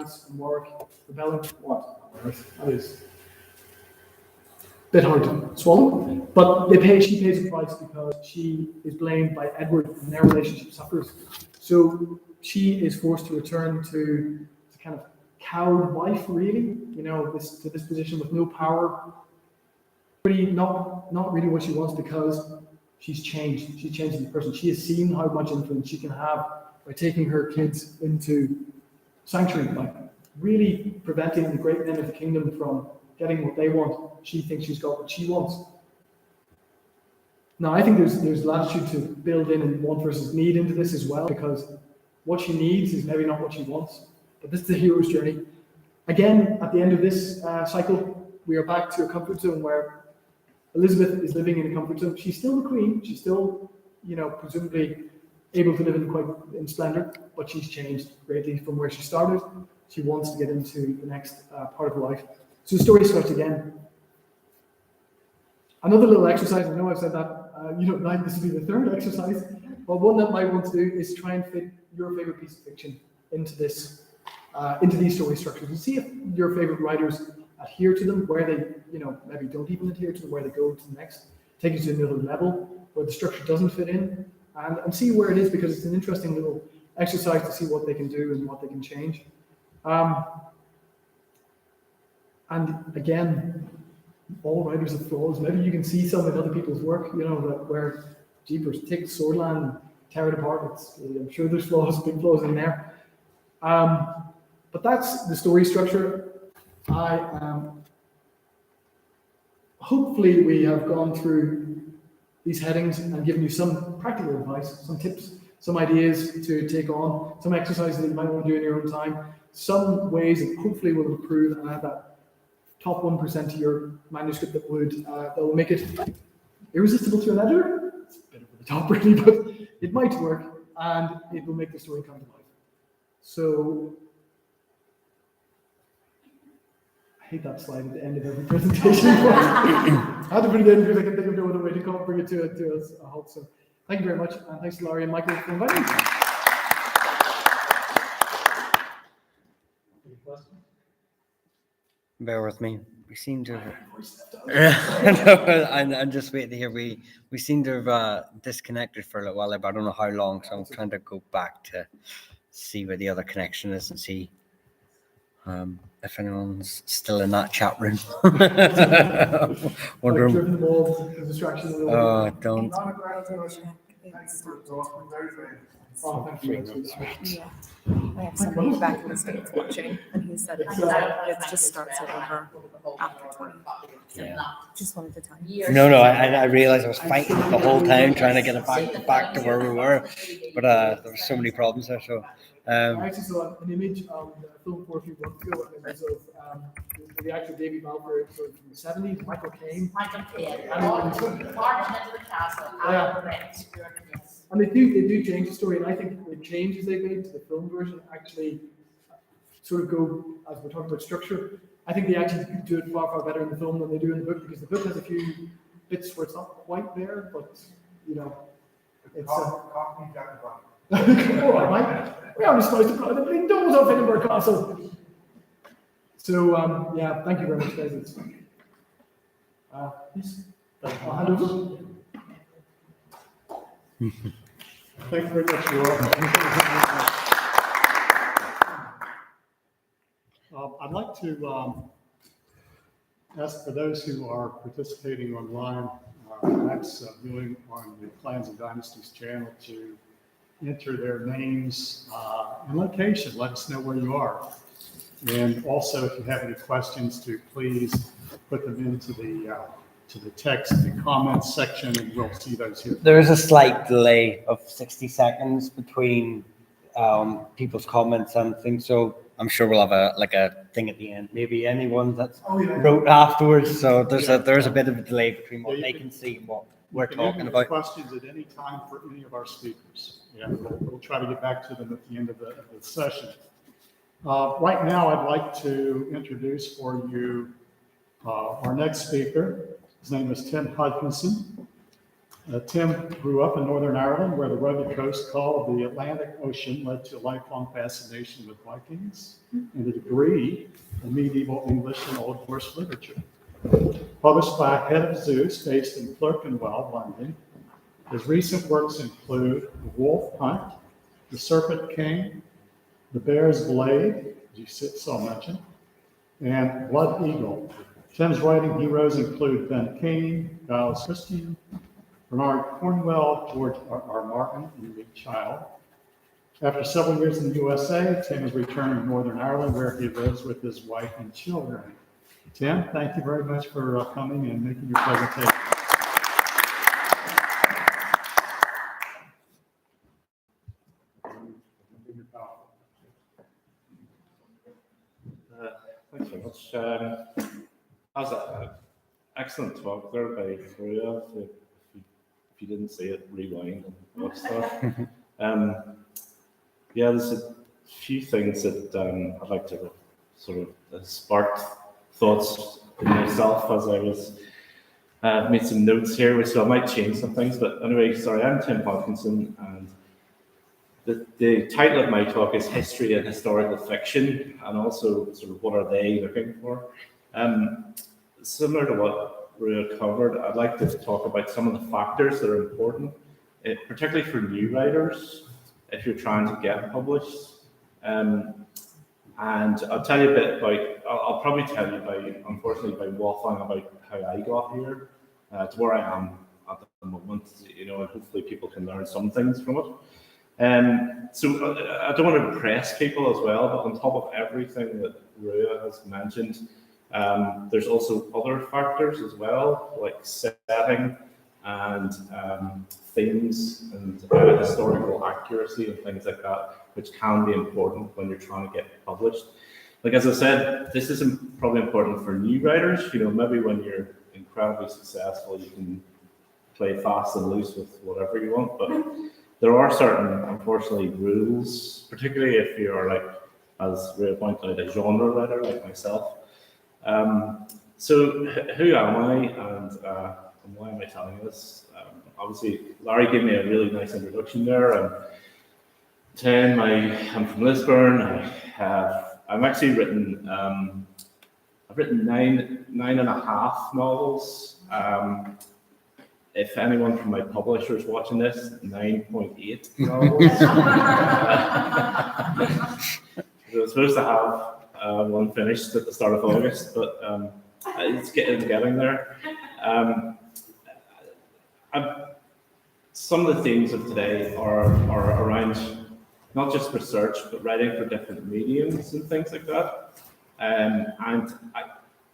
France and Warwick rebelling. What on earth? That is a bit hard to swallow. But she pays a price because she is blamed by Edward and their relationship suffers. So she is forced to return to kind of cowed wife, really, to this position with no power. Pretty not really what she wants because she's changed. She's changed as a person. She has seen how much influence she can have by taking her kids into sanctuary, by really preventing the great men of the kingdom from getting what they want. She thinks she's got what she wants. Now, I think there's latitude to build in want versus need into this as well, because what she needs is maybe not what she wants. But this is the hero's journey. Again, at the end of this cycle, we are back to a comfort zone where Elizabeth is living in a comfort zone. She's still the queen. She's still, presumably able to live in splendor, but she's changed greatly from where she started. She wants to get into the next part of her life. So the story starts again. Another little exercise. I know I've said that you don't like this to be the third exercise, but one that I might want to do is try and fit your favorite piece of fiction into this, into these story structures, and see if your favorite writers adhere to them, where they, maybe don't even adhere to them, where they go to the next, take you to another level where the structure doesn't fit in, and see where it is, because it's an interesting little exercise to see what they can do and what they can change. And again, all writers have flaws. Maybe you can see some in other people's work, where jeepers, take Swordland and tear it apart. I'm sure there's flaws, big flaws in there. But that's the story structure. Hopefully we have gone through these headings and given you some practical advice, some tips, some ideas to take on, some exercises that you might want to do in your own time, some ways that hopefully will improve and add that top 1% to your manuscript that will make it irresistible to an editor. It's a bit over the top really, but it might work and it will make the story come to life. So I hate that slide at the end of every presentation. I had to put it in because I can think of no other way to bring it to a halt. So thank you very much, and thanks to Laurie and Michael for inviting me. Any questions? Bear with me. We seem to have... I'm just waiting to hear. We seem to have disconnected for a little while, but I don't know how long, so I'm trying to go back to see where the other connection is and see if anyone's still in that chat room. Wondering. Oh, don't. Yeah, I have somebody back in the States watching, and he said it just starts it over after 20. Yeah. Just wanted to tell you. No, I realized I was fighting the whole time trying to get it back to where we were, but there were so many problems there. So I actually saw an image on the film for a few months ago, and it was of the actor Davy Balfour from the 70s, Michael Caine. And they do change the story, and I think the changes they made to the film version actually sort of go, as we're talking about structure, I think they actually do it far better in the film than they do in the book, because the book has a few bits where it's not quite there, but it's Cockney Jack all right, Mike. We're only supposed to put the bleeding doors off Edinburgh Castle. So yeah, thank you very much, guys. It's yes, I'll hand over. Thank you very much, Laura. I'd like to ask for those who are participating online, perhaps viewing on the Clans and Dynasties channel, to enter their names and location. Let us know where you are. And also, if you have any questions, to please put them into the text, the comments section, and we'll see those here. there is a slight delay of 60 seconds between people's comments and things, so I'm sure we'll have a thing at the end. Maybe anyone that's wrote afterwards. So there's a bit of a delay between what they can see and what we're talking about. Questions at any time for any of our speakers. Yeah, we'll try to get back to them at the end of the session. Right now, I'd like to introduce for you our next speaker. His name is Tim Hodgkinson. Tim grew up in Northern Ireland, where the rugged coast call of the Atlantic Ocean led to a lifelong fascination with Vikings and a degree in medieval English and Old Norse literature. Published by Head of Zeus, based in Clerkenwell, London, his recent works include The Wolf Hunt, The Serpent King, The Bear's Blade, as you saw mentioned, and Blood Eagle. Tim's writing heroes include Ben Keane, Giles Christian, Bernard Cornwell, George R. Martin, and Lee Child. After several years in the USA, Tim is returning to Northern Ireland, where he lives with his wife and children. Tim, thank you very much for coming and making your presentation. Thanks very much. That was an excellent talk there by Maria. If you didn't see it, rewind and watch that. Yeah, there's a few things that I'd like to sort of spark thoughts in myself as I was made some notes here, which I might change some things. But anyway, sorry, I'm Tim Hodgkinson, and the title of my talk is History and Historical Fiction, and also sort of what are they looking for. Similar to what Rua covered, I'd like to talk about some of the factors that are important, particularly for new writers, if you're trying to get published. And I'll tell you a bit about, I'll probably tell you unfortunately, by waffling about how I got here to where I am at the moment, and hopefully people can learn some things from it. So I don't want to impress people as well, but on top of everything that Rua has mentioned, there's also other factors as well, like setting and themes and historical accuracy and things like that, which can be important when you're trying to get published. Like, as I said, this isn't probably important for new writers. Maybe when you're incredibly successful, you can play fast and loose with whatever you want, but there are certain, unfortunately, rules, particularly if you're, like, as Ray pointed out, a genre writer like myself. So who am I, and why am I telling you this? Obviously, Larry gave me a really nice introduction there. I'm from Lisburn. I've actually written I've written nine and a half novels. If anyone from my publisher is watching this, 9.8 novels. I was supposed to have one finished at the start of August, but it's getting there. Some of the themes of today are around not just research, but writing for different mediums and things like that.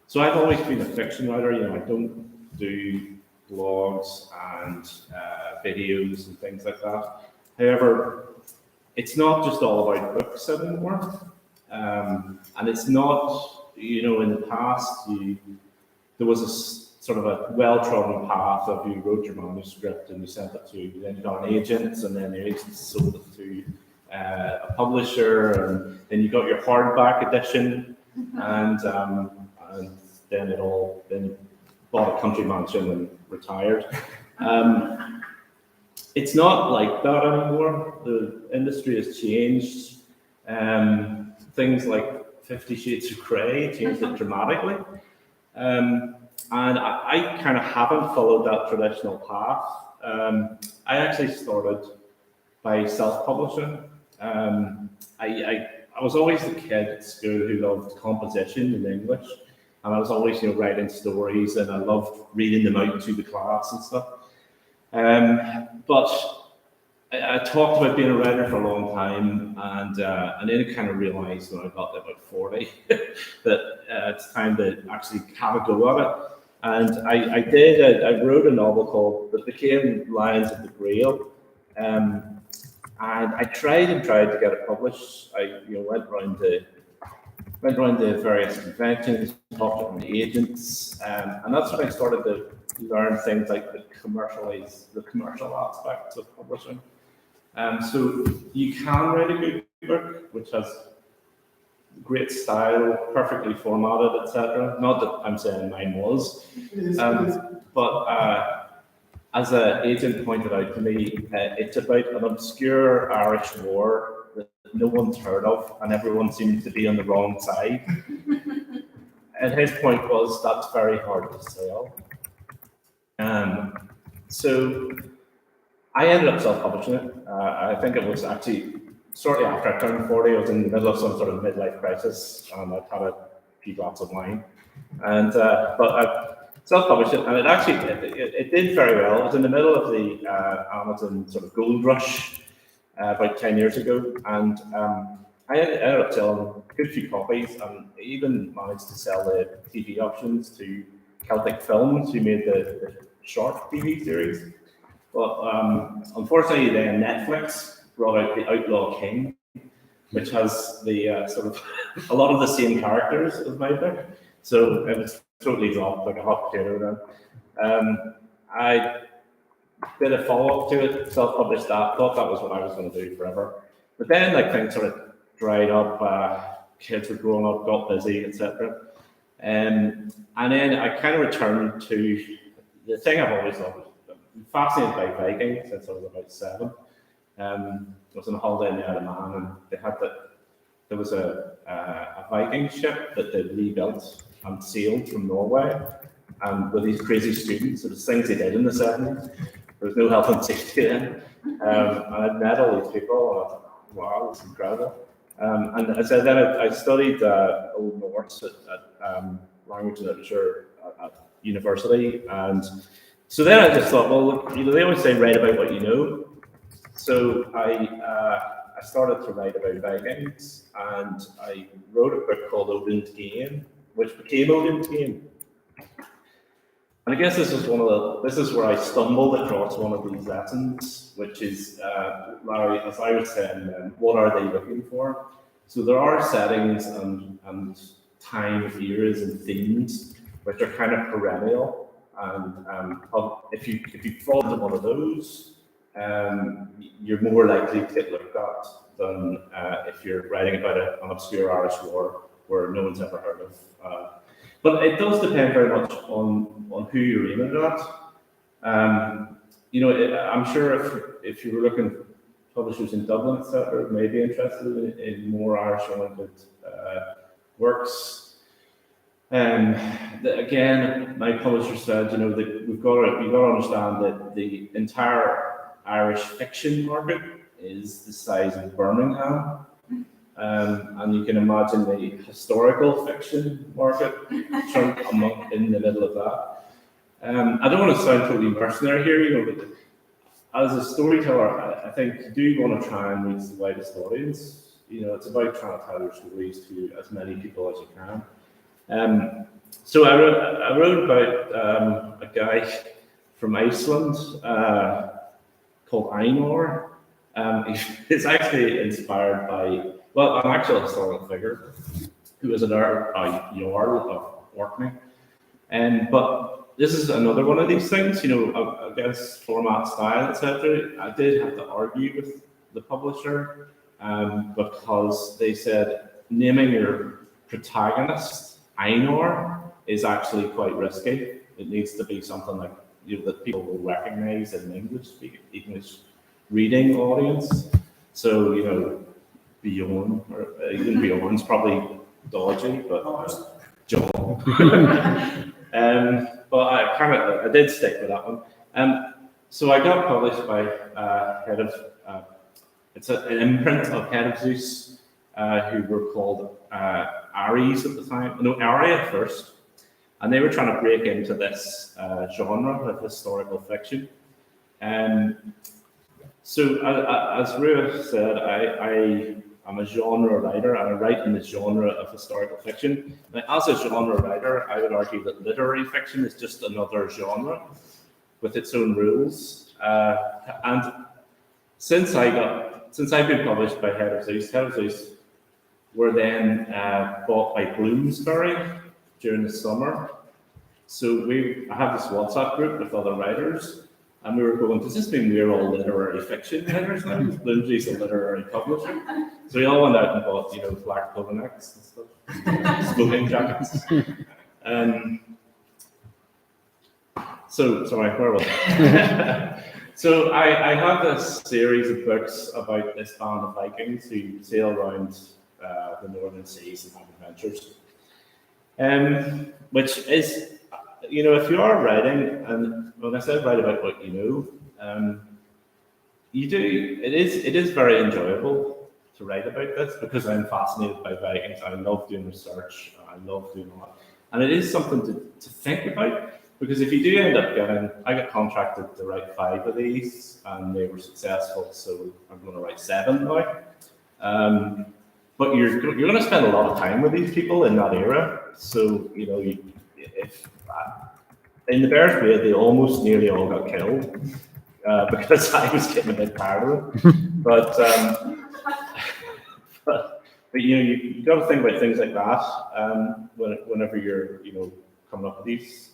So I've always been a fiction writer. I don't do blogs and videos and things like that. However, it's not just all about books anymore. And it's not, in the past, there was a sort of a well-trodden path of you wrote your manuscript and you sent it to, then you got an agent, and then the agent sold it to a publisher, and then you got your hardback edition, and then you bought a country mansion and retired. It's not like that anymore. The industry has changed. Things like 50 Shades of Grey changed it dramatically. And I kind of haven't followed that traditional path. I actually started by self-publishing. I was always the kid at school who loved composition in English, and I was always writing stories, and I loved reading them out to the class and stuff. But I talked about being a writer for a long time, and then I kind of realised when I got to about 40 that it's time to actually have a go at it. And I wrote a novel that became Lions of the Grail, and I tried to get it published. I went around the various conventions, talked to my agents, and that's when I started to learn things like the commercial aspects of publishing. So you can write a good book, which has great style, perfectly formatted, etc. Not that I'm saying mine was, but as an agent pointed out to me, it's about an obscure Irish war that no one's heard of, and everyone seems to be on the wrong side. And his point was that's very hard to sell. So I ended up self-publishing it. I think it was actually shortly after I turned 40. I was in the middle of some sort of midlife crisis, and I'd had a few glasses of wine. And but I self-published it, and it actually it did very well. It was in the middle of the Amazon sort of gold rush about 10 years ago, and I ended up selling a good few copies, and even managed to sell the TV options to Celtic Films, who made the short TV series. But unfortunately, then Netflix brought out The Outlaw King, which has the sort of a lot of the same characters as my book. So it was totally dropped like a hot potato then. I did a follow-up to it, self-published that, thought that was what I was going to do forever. But then like things sort of dried up, kids were growing up, got busy, etc. And then I kind of returned to the thing I've always loved. I'm fascinated by Vikings since I was about 7. I was on a holiday in the Isle of Man, and they had there was a Viking ship that they rebuilt and sailed from Norway, and with these crazy students, so there's things they did in the 70s. There was no health and safety then. And I'd met all these people, and I thought, wow, it's incredible. And I said then I studied Old Norse at language and literature at university, and so then I just thought, well, look, you know, they always say write about what you know. So I started to write about Vikings, and I wrote a book called Odin's Game, which became Odin's Game. And I guess this is where I stumbled across one of these lessons, which is, Larry, as I was saying, what are they looking for? So there are settings and time, eras, and themes which are kind of perennial. And if you fall into one of those, you're more likely to get looked at than if you're writing about an obscure Irish war where no one's ever heard of. But it does depend very much on who you're aiming at. You know, I'm sure if you were looking publishers in Dublin, etc., may be interested in more Irish-oriented works. Again, my publisher said, you know, that you've got to understand that the entire Irish fiction market is the size of Birmingham, and you can imagine the historical fiction market in the middle of that. I don't want to sound totally mercenary here, you know, but as a storyteller, I think you do want to try and reach the widest audience. You know, it's about trying to tell your stories to as many people as you can. So I wrote about a guy from Iceland called Einar. It's actually inspired by, well, an actual historical figure who was a Jarl of Orkney. But this is another one of these things, you know, against format, style, etc. I did have to argue with the publisher because they said naming your protagonist Einar is actually quite risky. It needs to be something like, you know, that people will recognize in English reading audience. So, you know, Bjorn, or even Bjorn's probably dodgy, but John. But I did stick with that one. So I got published by Head of, it's an imprint of Head of Zeus, who were called Aries at the time, no, Aria first, and they were trying to break into this genre of historical fiction. So as Rua said, I am a genre writer, and I write in the genre of historical fiction. Now, as a genre writer, I would argue that literary fiction is just another genre with its own rules. And since I've been published by Head of Zeus were then bought by Bloomsbury during the summer. So I have this WhatsApp group with other writers, and we were going, does this mean we're all literary fiction writers now? Bloomsbury's a literary publisher. So we all went out and bought, you know, black pullinecks and stuff, smoking jackets. So, sorry, where was I? So I have this series of books about this band of Vikings who sail around the northern seas and have adventures. Which is, you know, if you are writing, and when I said write about what you know, it is very enjoyable to write about this because I'm fascinated by Vikings. I love doing research. I love doing all that. And it is something to think about. Because if you do end up I got contracted to write 5 of these, and they were successful, so I'm going to write 7 now. But you're going to spend a lot of time with these people in that era. So, you know, if in the Bears Raid, they almost nearly all got killed because I was getting a bit tired of it. But you know, you got to think about things like that whenever you're, you know, coming up with these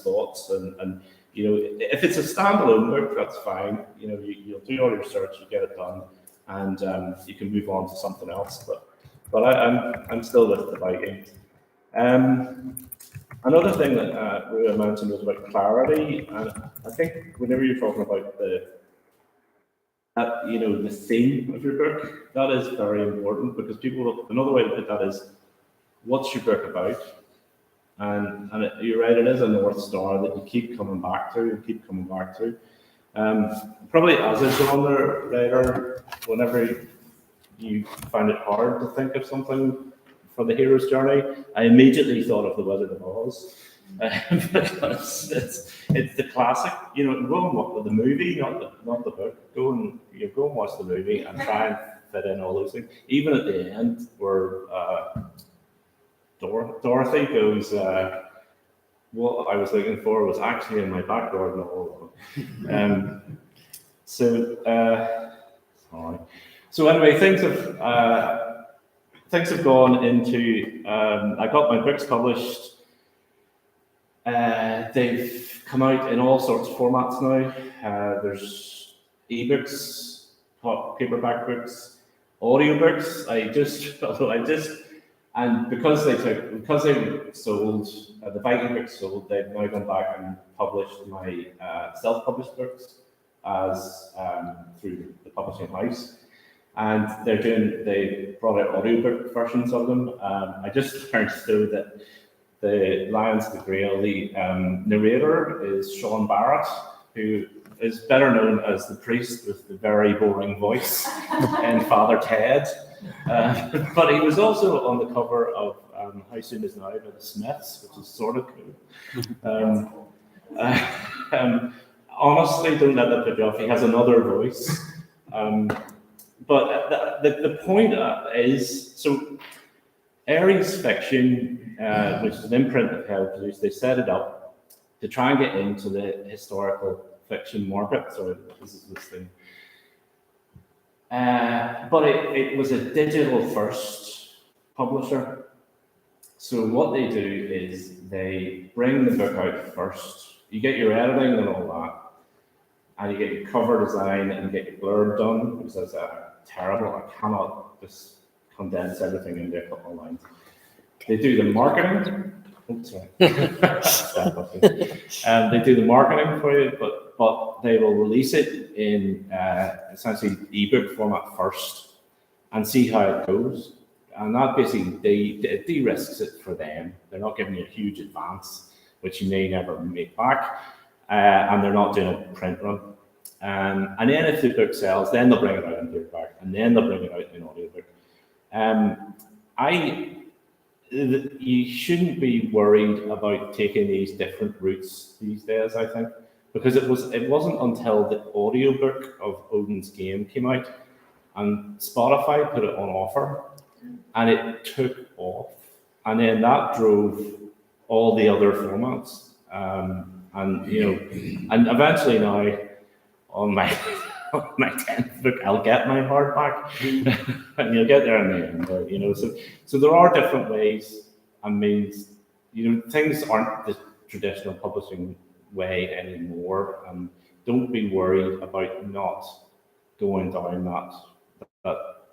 thoughts, and you know, if it's a standalone book, that's fine. You know, you'll do all your research, you get it done, and you can move on to something else. But I'm still with the Vikings. Another thing that Rua mentioned was about clarity, and I think whenever you're talking about you know, the theme of your book, that is very important because another way to put that is, what's your book about? And you're right, it is a North Star that you keep coming back to and keep coming back to. Probably as a genre writer, whenever you find it hard to think of something for the hero's journey, I immediately thought of The Wizard of Oz. Because it's the classic, you know, go and watch the movie, not the book. Go and watch the movie and try and fit in all those things. Even at the end, where Dorothy goes, what I was looking for was actually in my back garden all along. Sorry. So anyway, things have gone into. I got my books published. They've come out in all sorts of formats now. There's ebooks, paperback books, audiobooks. And because they sold, the Viking books sold, they've now gone back and published my self-published books as through the publishing house. And they brought out audiobook versions of them. I just learned though that the Lions of the Grail, the narrator is Sean Barrett, who is better known as the priest with the very boring voice in Father Ted. But he was also on the cover of How Soon Is Now by the Smiths, which is sort of cool. Honestly, don't let that put you off. He has another voice. But the point is, so Aries Fiction, which is an imprint of Hell Produced, they set it up to try and get into the historical fiction market. So this is this thing. But it was a digital first publisher. So what they do is they bring the book out first. You get your editing and all that, and you get your cover design and you get your blurb done, because that's terrible. I cannot just condense everything into a couple of lines. They do the marketing. Oops, sorry. They do the marketing for you, but they will release it in essentially ebook format first and see how it goes. And that basically de-risks it for them. They're not giving you a huge advance, which you may never make back, and they're not doing a print run. And then if the book sells, then they'll bring it out in paperback, and then they'll bring it out in audiobook. You shouldn't be worried about taking these different routes these days, I think, because it wasn't until the audiobook of Odin's Game came out and Spotify put it on offer and it took off, and then that drove all the other formats. And eventually now on my 10th book, I'll get my hardback, and you'll get there in the end. So there are different ways and means. Things aren't the traditional publishing way anymore, and don't be worried about not going down that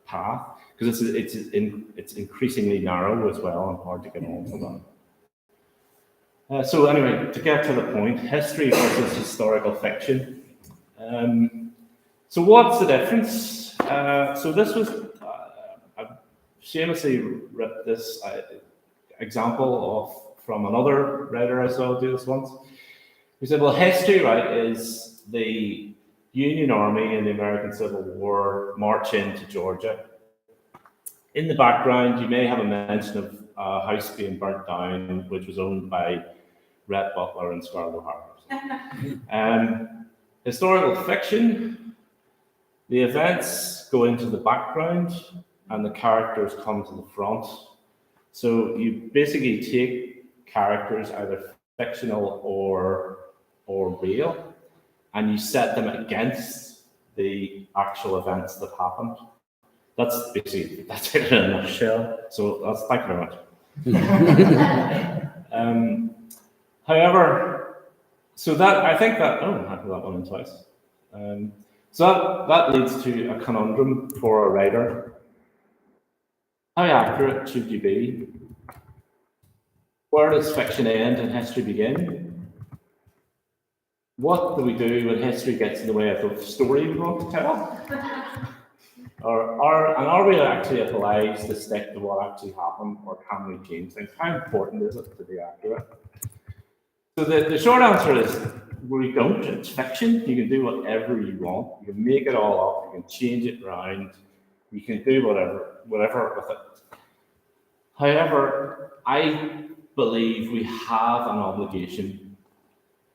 path, because it's increasingly narrow as well and hard to get onto So anyway, to get to the point, history versus historical fiction. So what's the difference? So this was, Seamusy wrote this example from another writer I saw do this once. He said, well, history, right, is the Union Army in the American Civil War march into Georgia. In the background, you may have a mention of a house being burnt down, which was owned by Rhett Butler and Scarlett O'Hara. Historical fiction, the events go into the background and the characters come to the front. So you basically take characters, either fictional or real, and you set them against the actual events that happened. That's basically, that's it in a nutshell. So that's, thank you very much. However, so that, I think that, oh, I put that one in twice. So that leads to a conundrum for a writer. How accurate should you be? Where does fiction end and history begin? What do we do when history gets in the way of the story we want to tell? Are we actually obliged to stick to what actually happened, or can we change things? How important is it to be accurate? So the short answer is we don't. It's fiction. You can do whatever you want. You can make it all up. You can change it around. You can do whatever with it. However, I believe we have an obligation,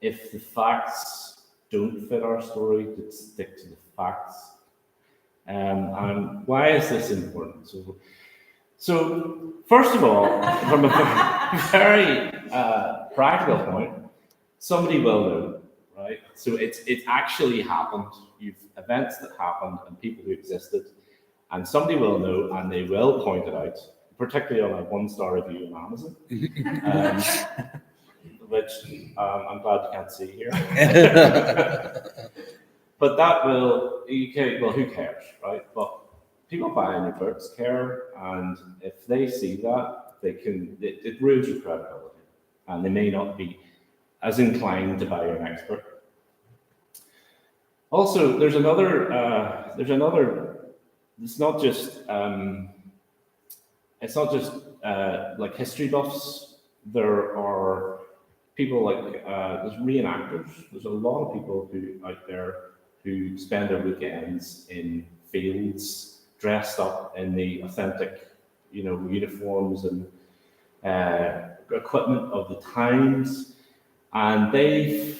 if the facts don't fit our story, to stick to the facts. And why is this important? So first of all, from a very practical point, somebody will know, right? So it's actually happened. You've events that happened and people who existed, and somebody will know and they will point it out, particularly on a 1-star review on Amazon, which I'm glad you can't see here. But that will, well, who cares, right? But people buying your books care, and if they see that, it ruins your credibility, and they may not be as inclined to buy your next book. Also, there's another, it's not just like history buffs. There are people like, there's reenactors. There's a lot of people out there who spend their weekends in fields, dressed up in the authentic, uniforms and equipment of the times, and they're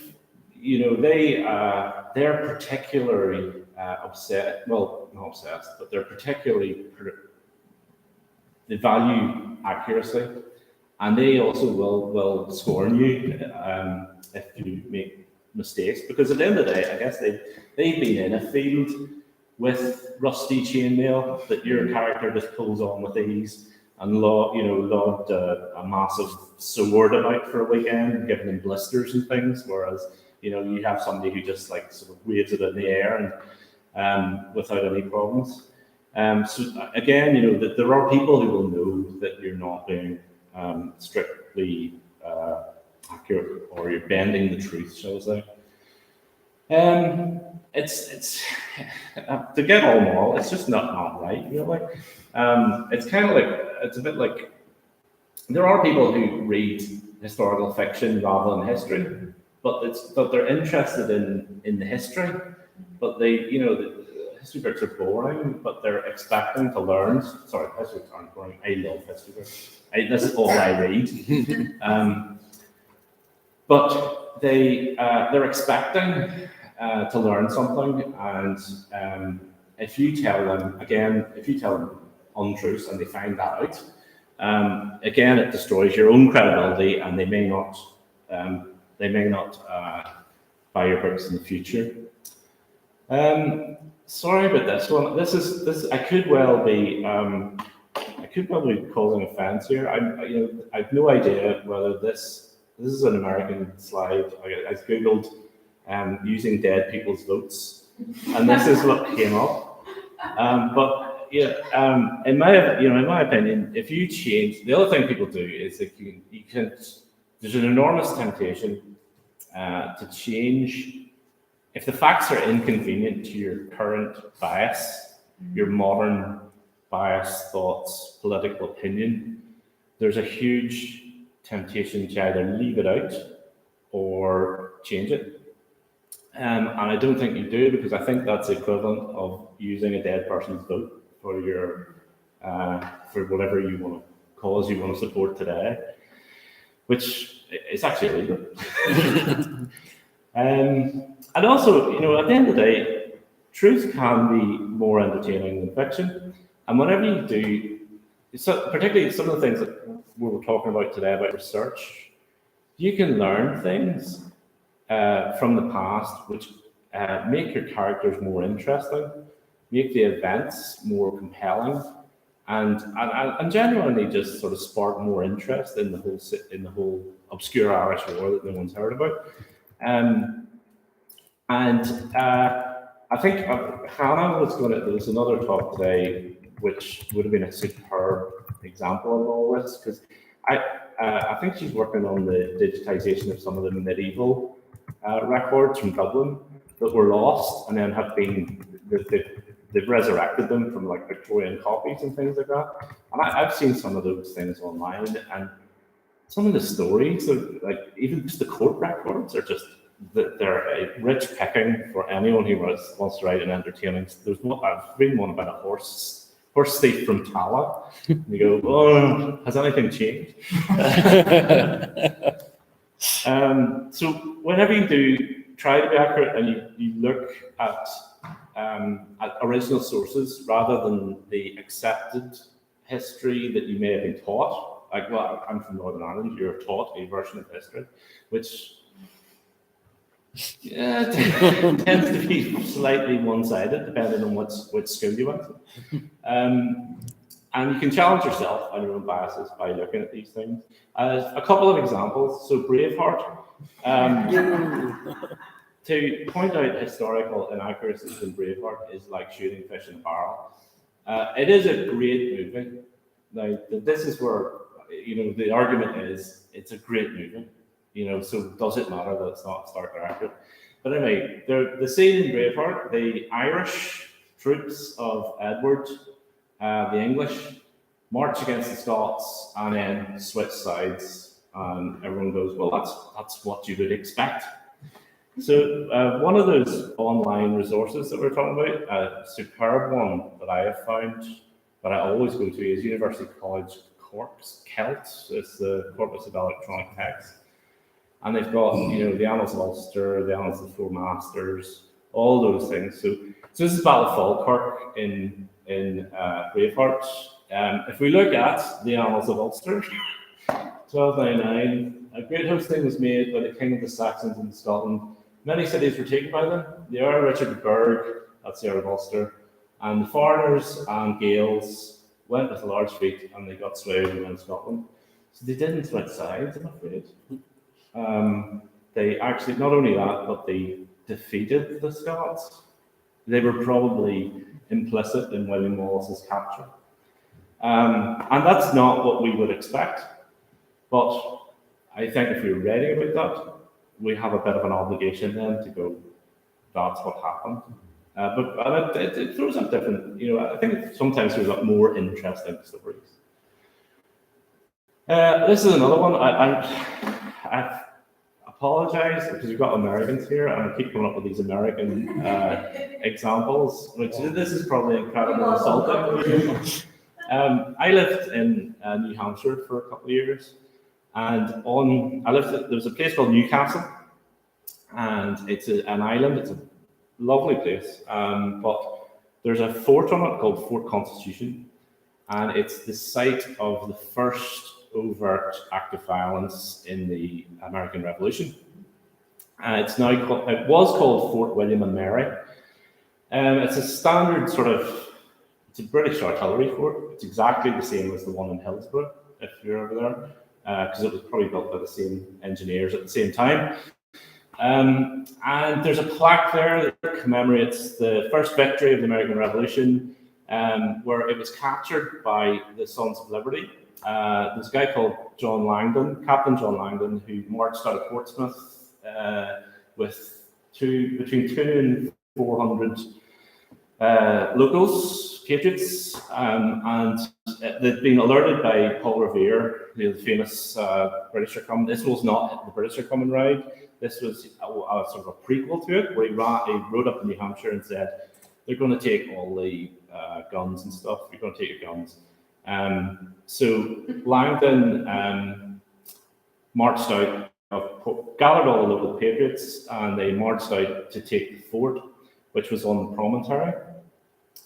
particularly upset. Well, not obsessed, but they're particularly they value accuracy, and they also will scorn you if you make mistakes, because at the end of the day, I guess they've been in a field with rusty chainmail that your character just pulls on with ease, and lobbed a massive sword about for a weekend, giving them blisters and things, whereas you have somebody who just like sort of waves it in the air and without any problems. So again, that there are people who will know that you're not being strictly accurate, or you're bending the truth, shall I say. It's to get all moral, it's just not right, really. It's kind of like, it's a bit like, there are people who read historical fiction rather than history, but they're interested in the history, but the history books are boring, but they're expecting to learn. Sorry, history books aren't boring. I love history books. This is all I read. But they're expecting to learn something, and if you tell them untruths and they find that out, again, it destroys your own credibility, and they may not buy your books in the future. Sorry about this one. This I could well be causing offence here. I've no idea whether this is an American slide. I googled using dead people's votes, and this is what came up. But yeah, in my opinion, if you change, the other thing people do is that you can there's an enormous temptation to change. If the facts are inconvenient to your current bias, your modern bias, thoughts, political opinion, there's a huge temptation to either leave it out or change it. And I don't think you do, because I think that's equivalent of using a dead person's vote for your for whatever you want to cause you want to support today, which is actually illegal. And also, at the end of the day, truth can be more entertaining than fiction. And whenever you do, so particularly some of the things that we were talking about today about research, you can learn things from the past which make your characters more interesting, make the events more compelling, and genuinely just sort of spark more interest in the whole obscure Irish war that no one's heard about. I think Hannah there's another talk today which would have been a superb example of all this, because I think she's working on the digitization of some of the medieval records from Dublin that were lost and then have been, they've resurrected them from like Victorian copies and things like that. And I've seen some of those things online, and some of the stories, like even just the court records, are just, they're a rich picking for anyone who wants to write an entertaining. I've read one about a horse thief from Tala. And you go, oh, has anything changed? So whenever you do try to be accurate and you look at original sources rather than the accepted history that you may have been taught. Like, well, I'm from Northern Ireland, you're taught a version of history, which tends to be slightly one-sided, depending on which school you went to. And you can challenge yourself on your own biases by looking at these things. A couple of examples. So Braveheart, to point out historical inaccuracies in Braveheart is like shooting fish in a barrel. It is a great movie. Now, this is where, the argument is it's a great movie. So does it matter that it's not stark or accurate? But anyway, the scene in Braveheart, the Irish troops of Edward, the English, march against the Scots and then switch sides, and everyone goes, well, that's what you would expect. So one of those online resources that we're talking about, a superb one that I have found, that I always go to, is University College Cork's CELT. It's the Corpus of Electronic Text. And they've got, the Annals of Ulster, the Annals of the Four Masters, all those things. So this is Battle of Falkirk in Braveheart. If we look at the Annals of Ulster, 1299, a great hosting was made by the King of the Saxons in Scotland. Many cities were taken by them. The Earl Richard of Berg, that's the Earl of Ulster, and the foreigners and Gaels went with a large fleet, and they got sway over Scotland. So they didn't switch sides, I'm afraid. They actually, not only that, but they defeated the Scots. They were probably implicit in William Wallace's capture. And that's not what we would expect. But I think if we're writing about that, we have a bit of an obligation then to go, that's what happened. But it throws up different, I think sometimes there's up more interesting stories. This is another one. I apologize because we've got Americans here, and I keep coming up with these American examples, which this is probably incredibly insulting. I lived in New Hampshire for a couple of years, and there was a place called Newcastle, and it's an island. It's a lovely place, but there's a fort on it called Fort Constitution, and it's the site of the first overt act of violence in the American Revolution. It was called Fort William and Mary. It's a standard it's a British artillery fort. It's exactly the same as the one in Hillsborough, if you're over there, because it was probably built by the same engineers at the same time. And there's a plaque there that commemorates the first victory of the American Revolution, where it was captured by the Sons of Liberty. there's a guy called John Langdon, Captain John Langdon, who marched out of Portsmouth with between 200 and 400 locals, patriots, and they'd been alerted by Paul Revere, the famous British are coming. This was not the British are coming ride. This was a sort of a prequel to it, where he rode up to New Hampshire and said, they're going to take all the guns and stuff. You're going to take your guns. So Langdon marched out, gathered all the local patriots, and they marched out to take the fort, which was on the promontory.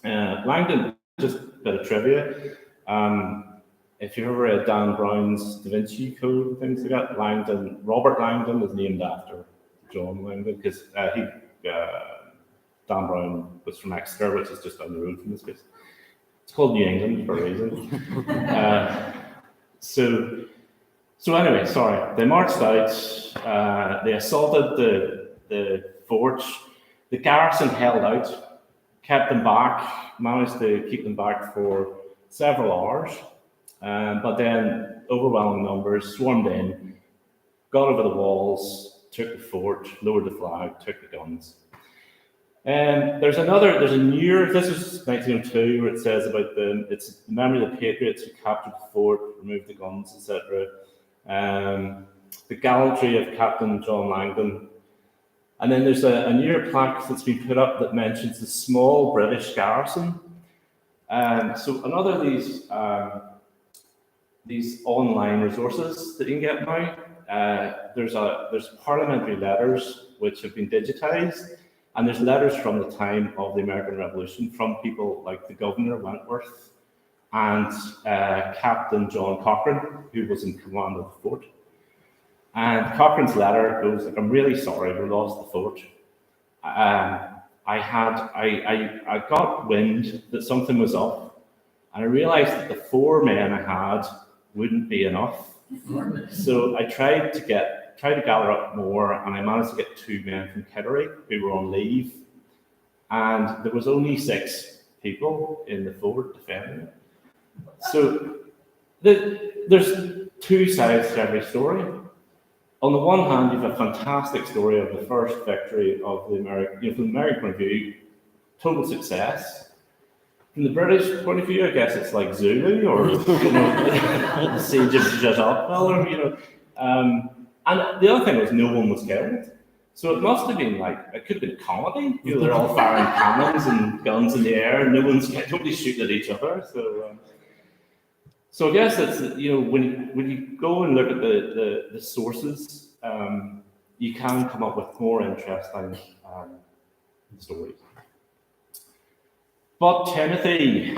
Langdon, just a bit of trivia. If you've ever read Dan Brown's Da Vinci Code and things like that, Robert Langdon was named after John Langdon, because Dan Brown was from Exeter, which is just down the road from this place. It's called New England for a reason. So anyway, sorry. They marched out. They assaulted the fort. The garrison held out, kept them back, managed to keep them back for several hours. But then overwhelming numbers swarmed in, got over the walls, took the fort, lowered the flag, took the guns. There's a newer, this was 1902, where it says about it's the memory of the patriots who captured the fort, removed the guns, etc. The gallantry of Captain John Langdon. And then there's a newer plaque that's been put up that mentions the small British garrison. So another of these online resources that you can get now, there's Parliamentary Letters, which have been digitized. And there's letters from the time of the American Revolution from people like the Governor Wentworth and Captain John Cochrane, who was in command of the fort. And Cochrane's letter goes like, "I'm really sorry we lost the fort. I got wind that something was up, and I realized that the 4 men I had wouldn't be enough. So I tried to gather up more, and I managed to get 2 men from Kittery who were on leave. And there was only 6 people in the fort defending it. So there's 2 sides to every story. On the one hand, you have a fantastic story of the first victory of the American, from the American point of view, total success. From the British point of view, I guess it's like Zulu or the Siege of Jajapal, or and the other thing was no one was killed. So it must have been it could have been comedy. They're all firing cannons and guns in the air, and nobody's shooting at each other. So I guess that's when you go and look at the sources, you can come up with more interesting stories. But Timothy,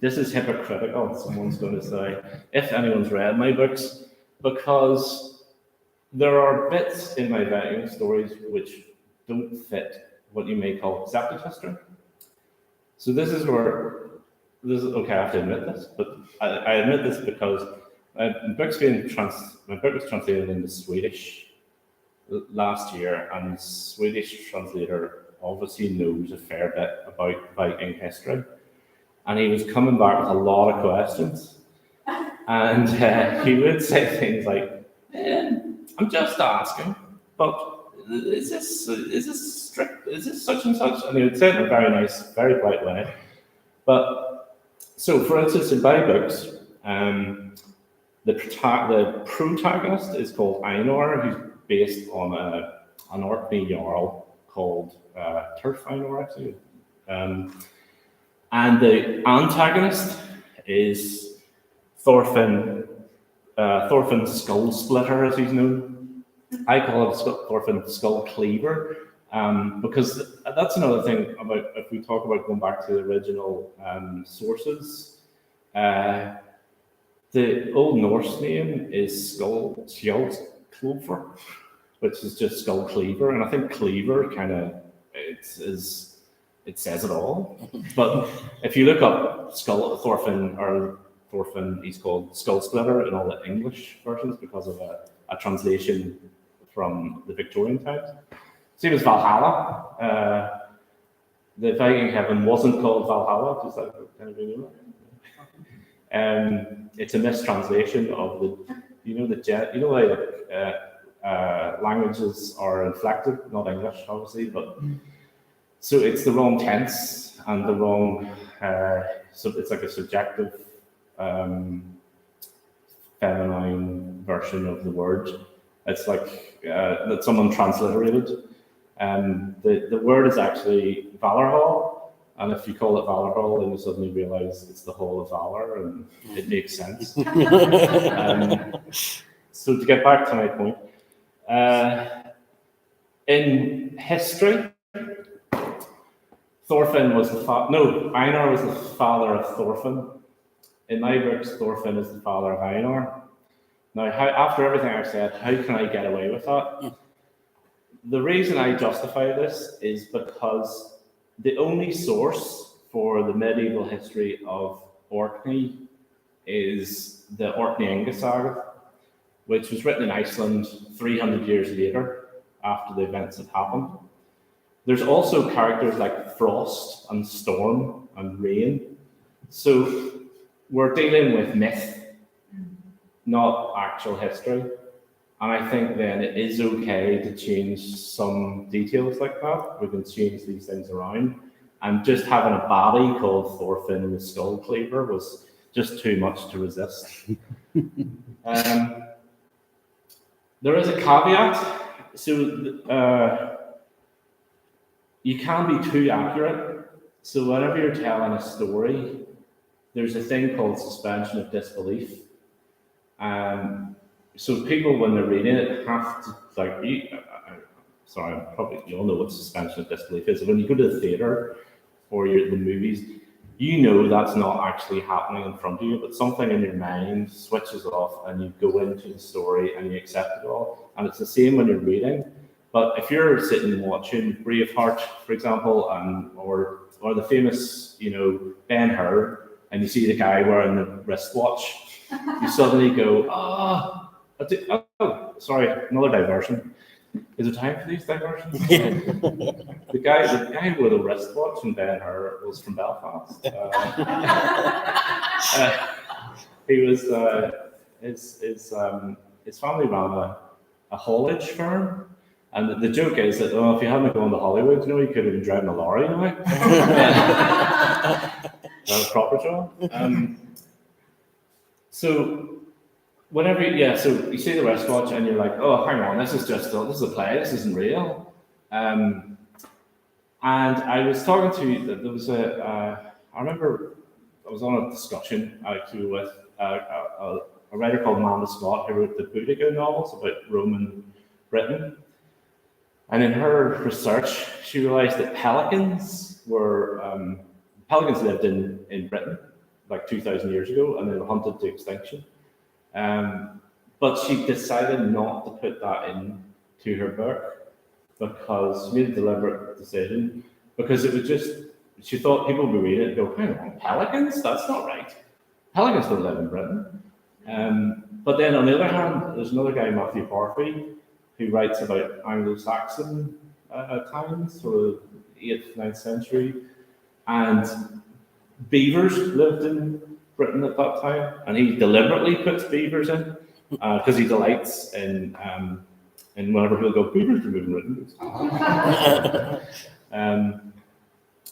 this is hypocritical, someone's going to say, if anyone's read my books, because there are bits in my Viking stories which don't fit what you may call accepted history. So this is okay, I have to admit this, but I admit this because my book was translated into Swedish last year, and the Swedish translator obviously knows a fair bit about Viking history, and he was coming back with a lot of questions, and he would say things like, "I'm just asking, but is this strict? Is this such and such?" And he would say it in a very nice, very polite way. But so, for instance, in my books, the protagonist is called Einar, who's based on an Orkney jarl called Turf Einar, actually. And the antagonist is Thorfinn Skull Splitter, as he's known. I call it Thorfinn Skull Cleaver, because that's another thing about, if we talk about going back to the original sources, the Old Norse name is Skjoldkløver, which is just skull cleaver, and I think cleaver it says it all. But if you look up Thorfinn, he's called Skull Splitter in all the English versions because of a translation from the Victorian times. Same as Valhalla. The Viking heaven wasn't called Valhalla, does that kind of know It's a mistranslation of languages are inflected, not English, obviously, but so it's the wrong tense and the wrong. So it's like a subjective, feminine version of the word. It's like that someone transliterated. The word is actually Valor Hall, and if you call it Valor Hall, then you suddenly realise it's the Hall of Valor, and it makes sense. So to get back to my point, in history, Thorfinn was Einar was the father of Thorfinn. In my books, Thorfinn is the father of Einar. Now, after everything I've said, how can I get away with that? The reason I justify this is because the only source for the medieval history of Orkney is the Orkney Saga, which was written in Iceland 300 years later after the events had happened. There's also characters like Frost and Storm and Rain. So we're dealing with myth, not actual history. And I think then it is okay to change some details like that. We can change these things around. And just having a body called Thorfinn the Skull Cleaver was just too much to resist. There is a caveat. So you can be too accurate. So whenever you're telling a story, there's a thing called suspension of disbelief. So people, when they're reading it, have to, probably you all know what suspension of disbelief is. When you go to the theatre or the movies, you know that's not actually happening in front of you, but something in your mind switches off and you go into the story and you accept it all. And it's the same when you're reading. But if you're sitting watching Braveheart, for example, or the famous, Ben-Hur, and you see the guy wearing the wristwatch, you suddenly go, sorry, another diversion. Is there time for these diversions? The guy with the wristwatch in Ben-Hur was from Belfast. He was his family ran a haulage firm, and the joke is that if you hadn't gone to Hollywood, you could have been driving a lorry now. That's a proper job. So you see the wristwatch and you're like, oh, hang on, this is a play, this isn't real. And I was talking to, there was I remember I was on a discussion actually with a writer called Amanda Scott who wrote the Boudica novels about Roman Britain. And in her research, she realized that pelicans lived in Britain like 2,000 years ago, and they were hunted to extinction. But she decided not to put that into her book because she made a deliberate decision, because it was she thought people would be reading it and go, hang on, pelicans? That's not right. Pelicans don't live in Britain. But then on the other hand, there's another guy, Matthew Harvey, who writes about Anglo-Saxon times, sort of 8th, 9th century, and beavers lived in Britain at that time, and he deliberately puts beavers in because he delights in whenever people go, beavers live in Britain. And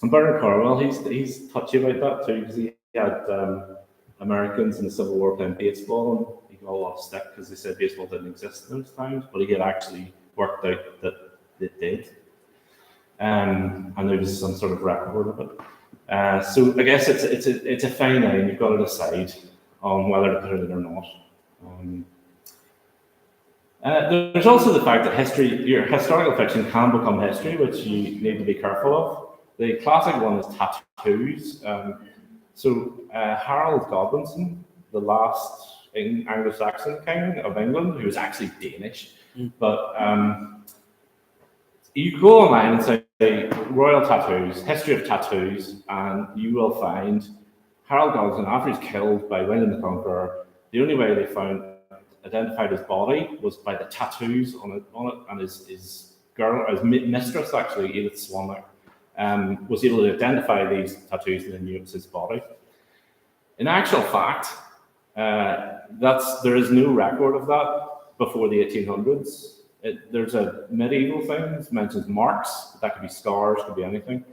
Bernard Cornwell, he's touchy about that too, because he had Americans in the Civil War playing baseball, and he got a lot of stick because they said baseball didn't exist in those times, but he had actually worked out that it did, and there was some sort of record of it. So I guess it's a fine line. You've got to decide on whether to put it in or not. There's also the fact that your historical fiction can become history, which you need to be careful of. The classic one is tattoos. Harold Godwinson, the last Anglo-Saxon king of England, who was actually Danish, but you go online and say royal tattoos, history of tattoos, and you will find Harold Godwinson, after he's killed by William the Conqueror, the only way they identified his body was by the tattoos on it, and his mistress, actually, Edith Swanwick, was able to identify these tattoos and then knew it was his body. In actual fact, there is no record of that before the 1800s. There's a medieval thing, it mentions marks, that could be scars, could be anything.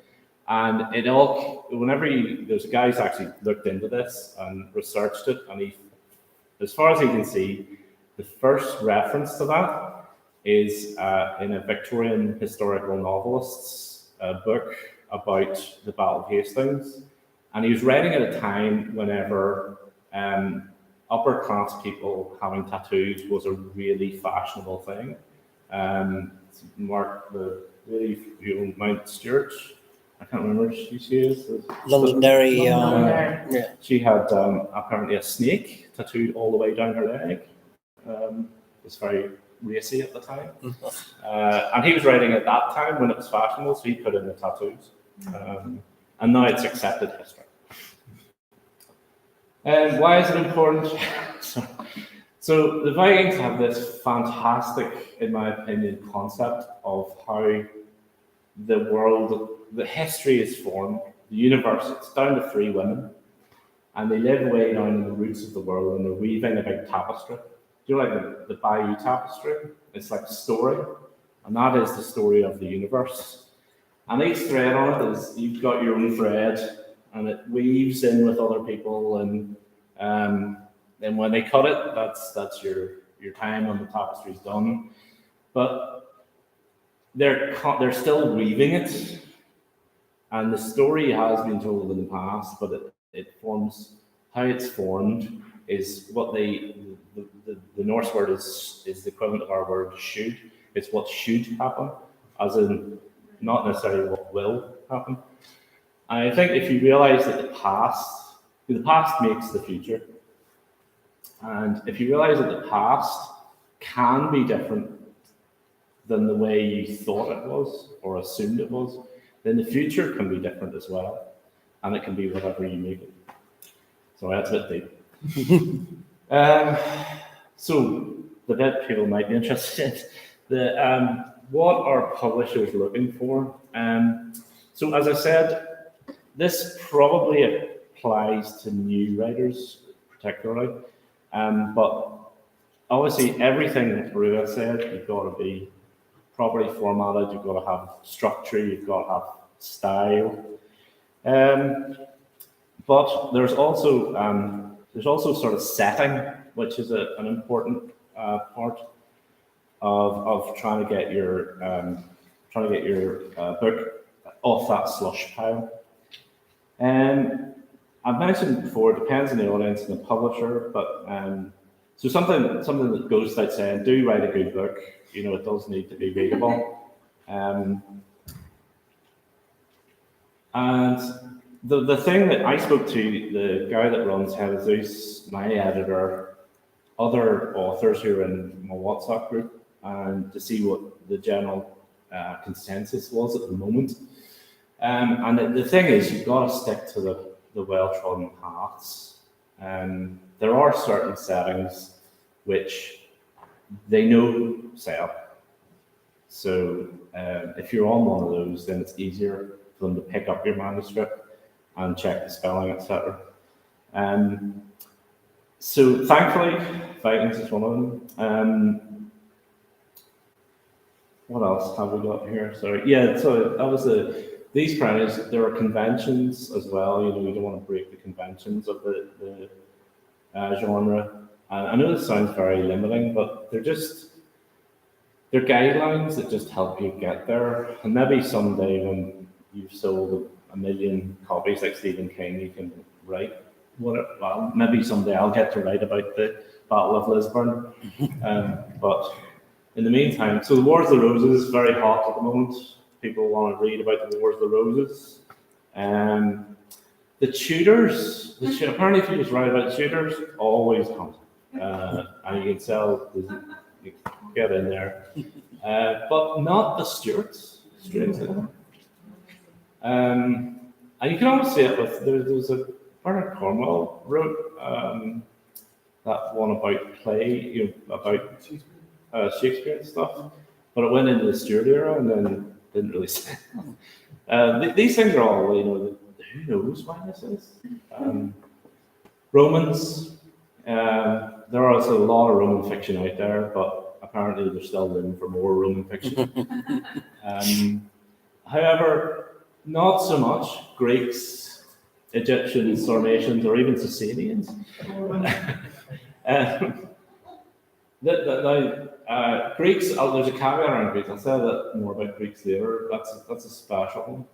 And there's a guy who's actually looked into this and researched it, and as far as he can see, the first reference to that is in a Victorian historical novelist's book about the Battle of Hastings. And he was writing at a time whenever upper class people having tattoos was a really fashionable thing. Mark, the lady who Mount Stewart, I can't remember who she is. Londonderry. Yeah. She had apparently a snake tattooed all the way down her leg. It's very racy at the time. And he was writing at that time when it was fashionable, so he put in the tattoos. And now it's accepted history. And why is it important? So the Vikings have this fantastic, in my opinion, concept of how the history is formed, the universe, it's down to 3 women, and they live way down in the roots of the world, and they're weaving a big tapestry. Do you know, like the Bayou Tapestry? It's like a story, and that is the story of the universe. And each thread on it is, you've got your own thread, and it weaves in with other people, and then when they cut it, that's your time when the tapestry's done. But they're still weaving it, and the story has been told in the past, but it forms how it's formed is what the Norse word is the equivalent of our word should. It's what should happen, as in not necessarily what will happen. And I think if you realize that the past makes the future. And if you realize that the past can be different than the way you thought it was or assumed it was, then the future can be different as well. And it can be whatever you make it. So that's a bit deep. So the bit people might be interested in, what are publishers looking for? So as I said, this probably applies to new writers particularly, but obviously everything that Rua said, you've got to be properly formatted, you've got to have structure, you've got to have style. But there's also sort of setting, which is an important part of trying to get your book off that slush pile. I've mentioned before, it depends on the audience and the publisher, but so something that goes without saying, do write a good book. You know, it does need to be readable. And the thing that I spoke to, the guy that runs Head of Zeus, my editor, other authors who are in my WhatsApp group, and to see what the general consensus was at the moment. And the thing is, you've got to stick to the well-trodden paths. There are certain settings which they know sell. So if you're on one of those, then it's easier for them to pick up your manuscript and check the spelling, etc. So thankfully, Vikings is one of them. What else have we got here? Sorry, yeah. So that was these primaries. There are conventions as well. You know, we don't want to break the conventions of the genre. And I know this sounds very limiting, but they're guidelines that just help you get there. And maybe someday when you've sold 1 million copies like Stephen King, you can write well, maybe someday I'll get to write about the Battle of Lisburn. But in the meantime, so the Wars of the Roses is very hot at the moment. People want to read about the Wars of the Roses. The Tudors, apparently if you just write about Tudors, always come. And you can sell, you get in there. But not the Stuarts, strangely. And you can almost see it with, there's a Bernard Cornwell wrote that one about play, about Shakespeare and stuff, but it went into the Stuart era and then didn't really say. These things are all, you know, who knows why this is. Romans, there are also a lot of Roman fiction out there, but apparently there's still room for more Roman fiction. However, not so much Greeks, Egyptians, Sarmatians, or even Sicilians. Greeks, there's a caveat around Greeks. I'll say that more about Greeks later. That's a special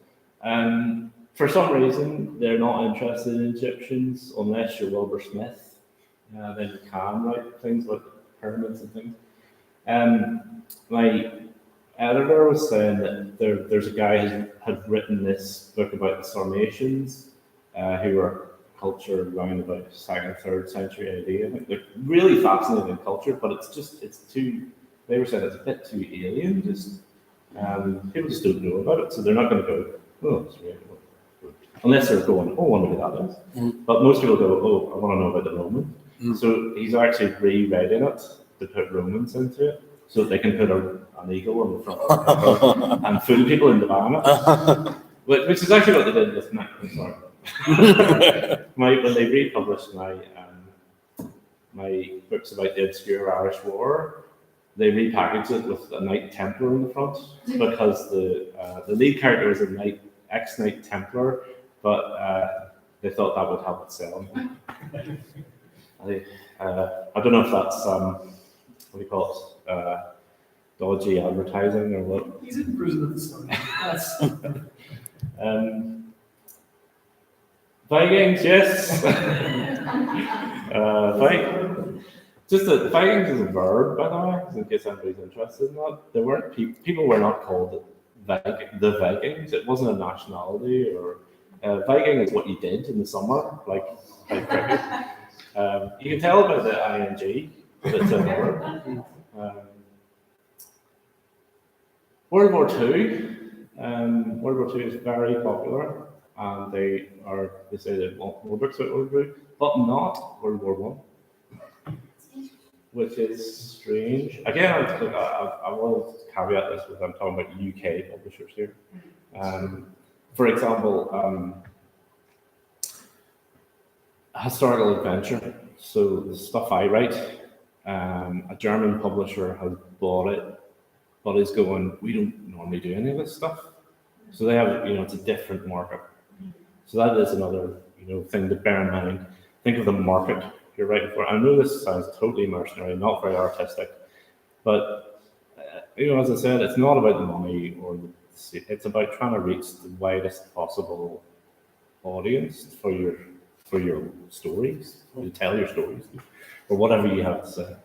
one. For some reason, they're not interested in Egyptians unless you're Wilbur Smith. Then you can write things like pyramids and things. My editor was saying that there's a guy who had written this book about the Sarmatians, who were culture around about 2nd, 3rd century AD. I think they're really fascinating culture, but it's too, they were saying it's a bit too alien, people just don't know about it, so they're not going to go, oh, it's really cool. Unless they're going, oh, I wonder who that is. But most people go, oh, I want to know about the Romans. So he's actually rewriting it to put Romans into it, so that they can put an eagle on the front of the cover and fool people into buying it. Which is actually what they did with when they republished my books about the obscure Irish War, they repackaged it with a Knight Templar in the front, because the lead character was a ex-Knight Templar, but they thought that would help it sell. I don't know if that's what do you call it, dodgy advertising or what. He's in prison at the start. Vikings, yes. Just that Vikings is a verb, by the way, in case anybody's interested in that. There weren't people were not called the Vikings. It wasn't a nationality, or Viking is what you did in the summer, like cricket. You can tell by the ing that it's a verb. World War II. World War II is very popular, and they say they want more books about World War II, but not World War I, which is strange. Again, I will caveat this with I'm talking about UK publishers here. For example, historical adventure. So the stuff I write, a German publisher has bought it, but is going, we don't normally do any of this stuff. So they have, it's a different market. So that is another, thing to bear in mind. Think of the market you're writing for. I know this sounds totally mercenary, not very artistic, but as I said, it's not about the money it's about trying to reach the widest possible audience for your stories, to tell your stories, or whatever you have to say.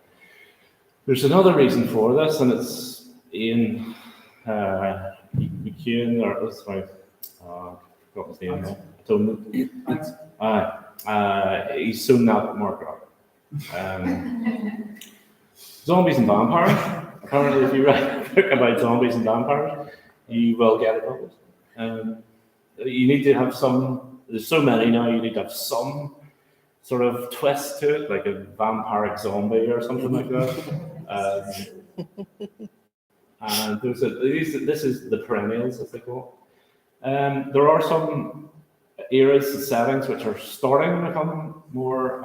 There's another reason for this, and it's Ian McEwan, or what's my forgot his name now. I told him. He's soon that market up. Zombies and vampires. Apparently, if you write a book about zombies and vampires, you will get it published. You need to have there's so many now, you need to have some sort of twist to it, like a vampiric zombie or something like that. And this is the perennials, as they call it. There are some eras and settings which are starting to become more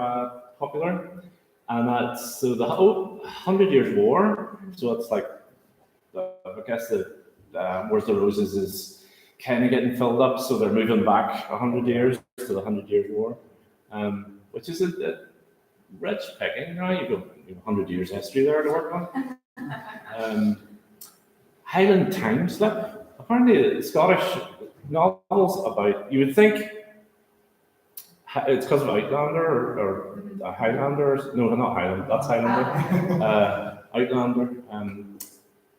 popular, and that's the 100 Years' War. So it's like, I guess the Wars of the Roses is kind of getting filled up, so they're moving back 100 years to the 100 Years' War, which is a rich picking. You've got 100 years history there to work on. Highland Time Slip. Apparently, Scottish novels about, you would think it's because of Outlander or Highlanders. No, not Highland, that's Highlander. Outlander.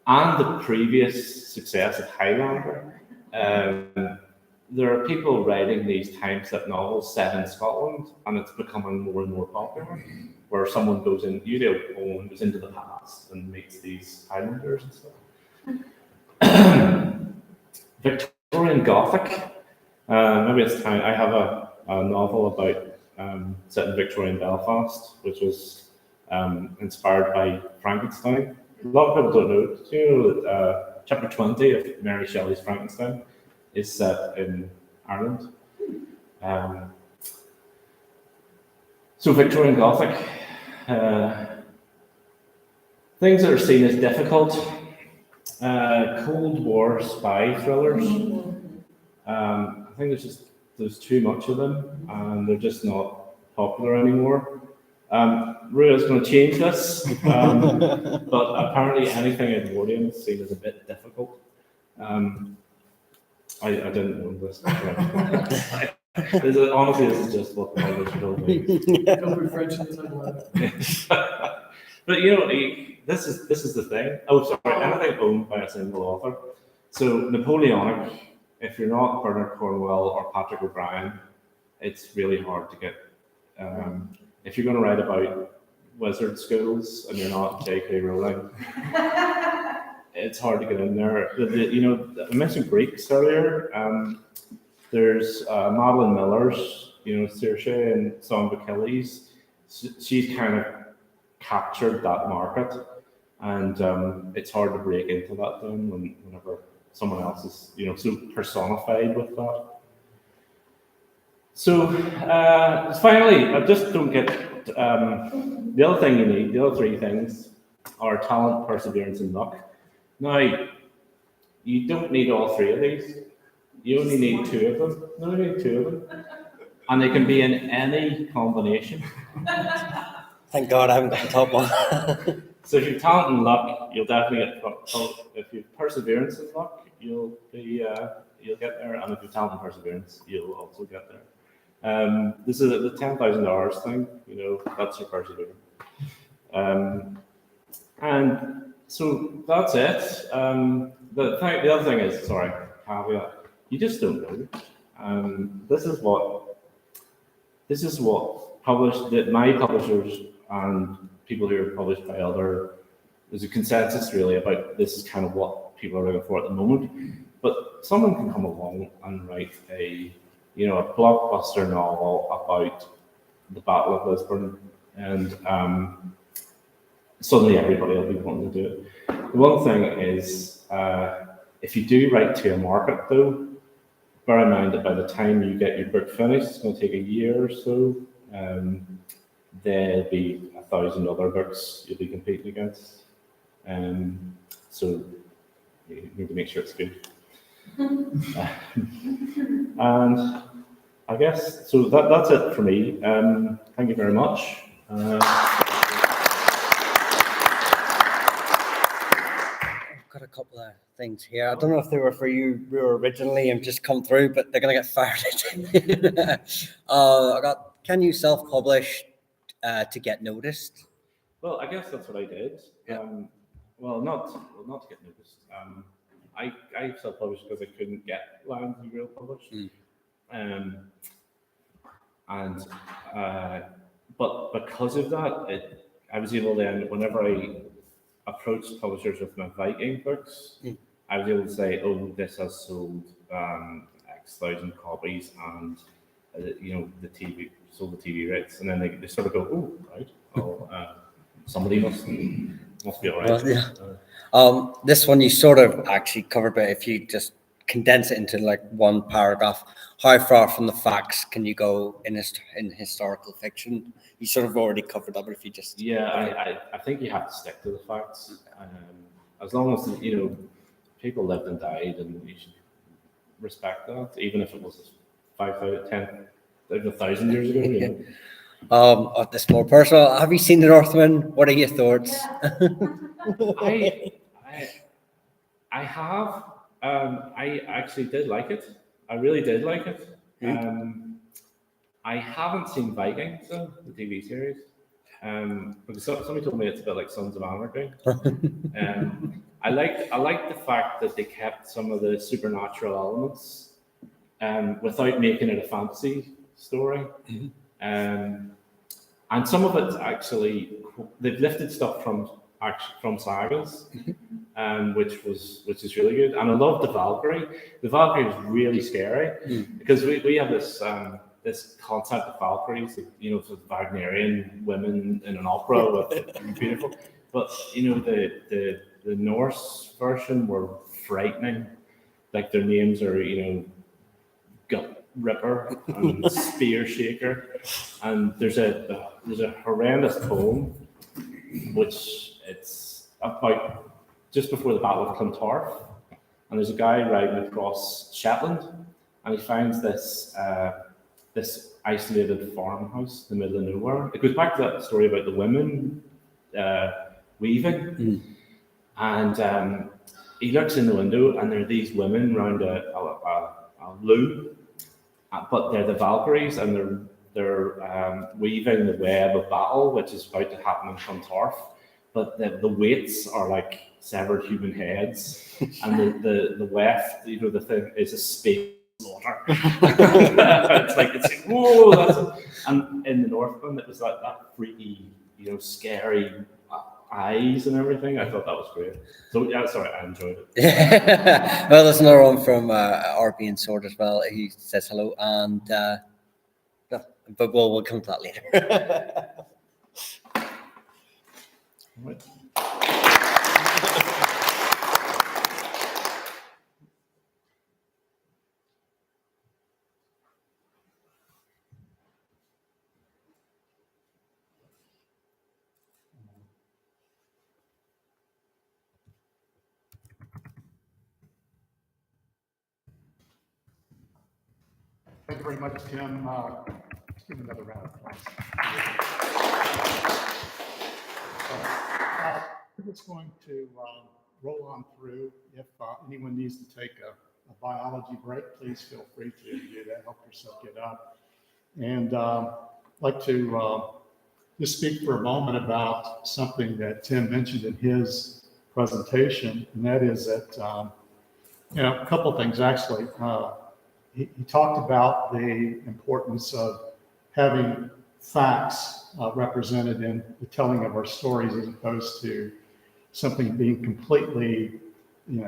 And the previous success of Highlander. There are people writing these time slip novels set in Scotland, and it's becoming more and more popular, where someone goes in, usually a woman goes into the past and meets these Highlanders and stuff. Victorian Gothic. Maybe it's time. I have a novel about set in Victorian Belfast, which was inspired by Frankenstein. A lot of people don't know. Do you know that chapter 20 of Mary Shelley's Frankenstein is set in Ireland? So Victorian Gothic, things that are seen as difficult, Cold War spy thrillers. I think there's too much of them, and they're just not popular anymore. Rua's going to change this, but apparently anything Edwardian is seen as a bit difficult. I didn't know this. Honestly, this is just what the publisher told me. Don't be French in the title. But this is the thing. Oh, sorry, anything owned by a single author. So Napoleonic, if you're not Bernard Cornwell or Patrick O'Brien, it's really hard to get. If you're going to write about wizard schools and you're not J.K. Rowling, it's hard to get in there. I mentioned Greeks earlier. There's Madeline Miller's, Circe and Song of Achilles. She's kind of captured that market, and it's hard to break into that then whenever someone else is, so personified with that. So finally, I just don't get the other thing you need. The other three things are talent, perseverance, and luck. Now, you don't need all three of these. You only need two of them. No, you need two of them, and they can be in any combination. Thank God I haven't got the top one. So if you've talent and luck, you'll definitely get. If you've perseverance and luck, you'll get there, and if you've talent and perseverance, you'll also get there. This is the 10,000 hours thing. That's your perseverance. And so that's it. The other thing is, sorry, caveat. You just don't know. This is what my publishers and people who are published by there's a consensus really about this is kind of what people are looking for at the moment. But someone can come along and write a blockbuster novel about the Battle of Lisbon, and suddenly everybody will be wanting to do it. The one thing is, if you do write to a market though, bear in mind that by the time you get your book finished, it's going to take a year or so. There'll be 1,000 other books you'll be competing against. So you need to make sure it's good. And I guess, so that's it for me. Thank you very much. I've got a couple of things here. I don't know if they were for you originally and just come through, but they're going to get fired. Can you self-publish to get noticed? Well, I guess that's what I did. Yeah. Not to get noticed. I self-published because I couldn't get Langdon real published. But because of that, I was able then, whenever I approached publishers with my Viking books, I was able to say, "Oh, this has sold X thousand copies, and the TV sold the TV rights," and then they sort of go, "Oh, right, somebody must be all right." Well, yeah. This one you sort of actually covered, but if you just condense it into like one paragraph, how far from the facts can you go in historical fiction? You sort of already covered that, but if you just I think you have to stick to the facts. As long as people lived and died, and you should respect that, even if it was 5,000, 10,000 years ago. This more personal. Have you seen The Northman? What are your thoughts? I have. I actually did like it. I really did like it. I haven't seen Vikings, though, the TV series, because somebody told me it's a bit like Sons of Anarchy. I liked the fact that they kept some of the supernatural elements without making it a fantasy story. And some of it's actually, they've lifted stuff from sagas, which is really good. And I love the Valkyrie. The Valkyrie is really scary because we have this concept of Valkyries, sort of Wagnerian women in an opera with beautiful. But the Norse version were frightening. Like their names are Gut Ripper and Spear Shaker, And there's a horrendous poem, which it's about just before the Battle of Clontarf, and there's a guy riding across Shetland, and he finds this isolated farmhouse in the middle of nowhere. It goes back to that story about the women weaving, and he looks in the window, and there are these women round a loom, but they're the Valkyries, and they're weaving the web of battle, which is about to happen in Clontarf. But the weights are like severed human heads, and the weft, the thing is a space slaughter. it's like whoa, and in the Northland it was that freaky, scary eyes and everything. I thought that was great. So yeah, sorry, I enjoyed it. Well, there's another one from RP and Sword as well. He says hello, and but we'll come to that later. What? Thank you very much, Tim. Let's give another round of applause. We're just going to roll on through. If anyone needs to take a biology break, please feel free to do that. Help yourself get up. And I'd like to just speak for a moment about something that Tim mentioned in his presentation, and that is that, a couple of things actually. He talked about the importance of having facts represented in the telling of our stories, as opposed to something being completely,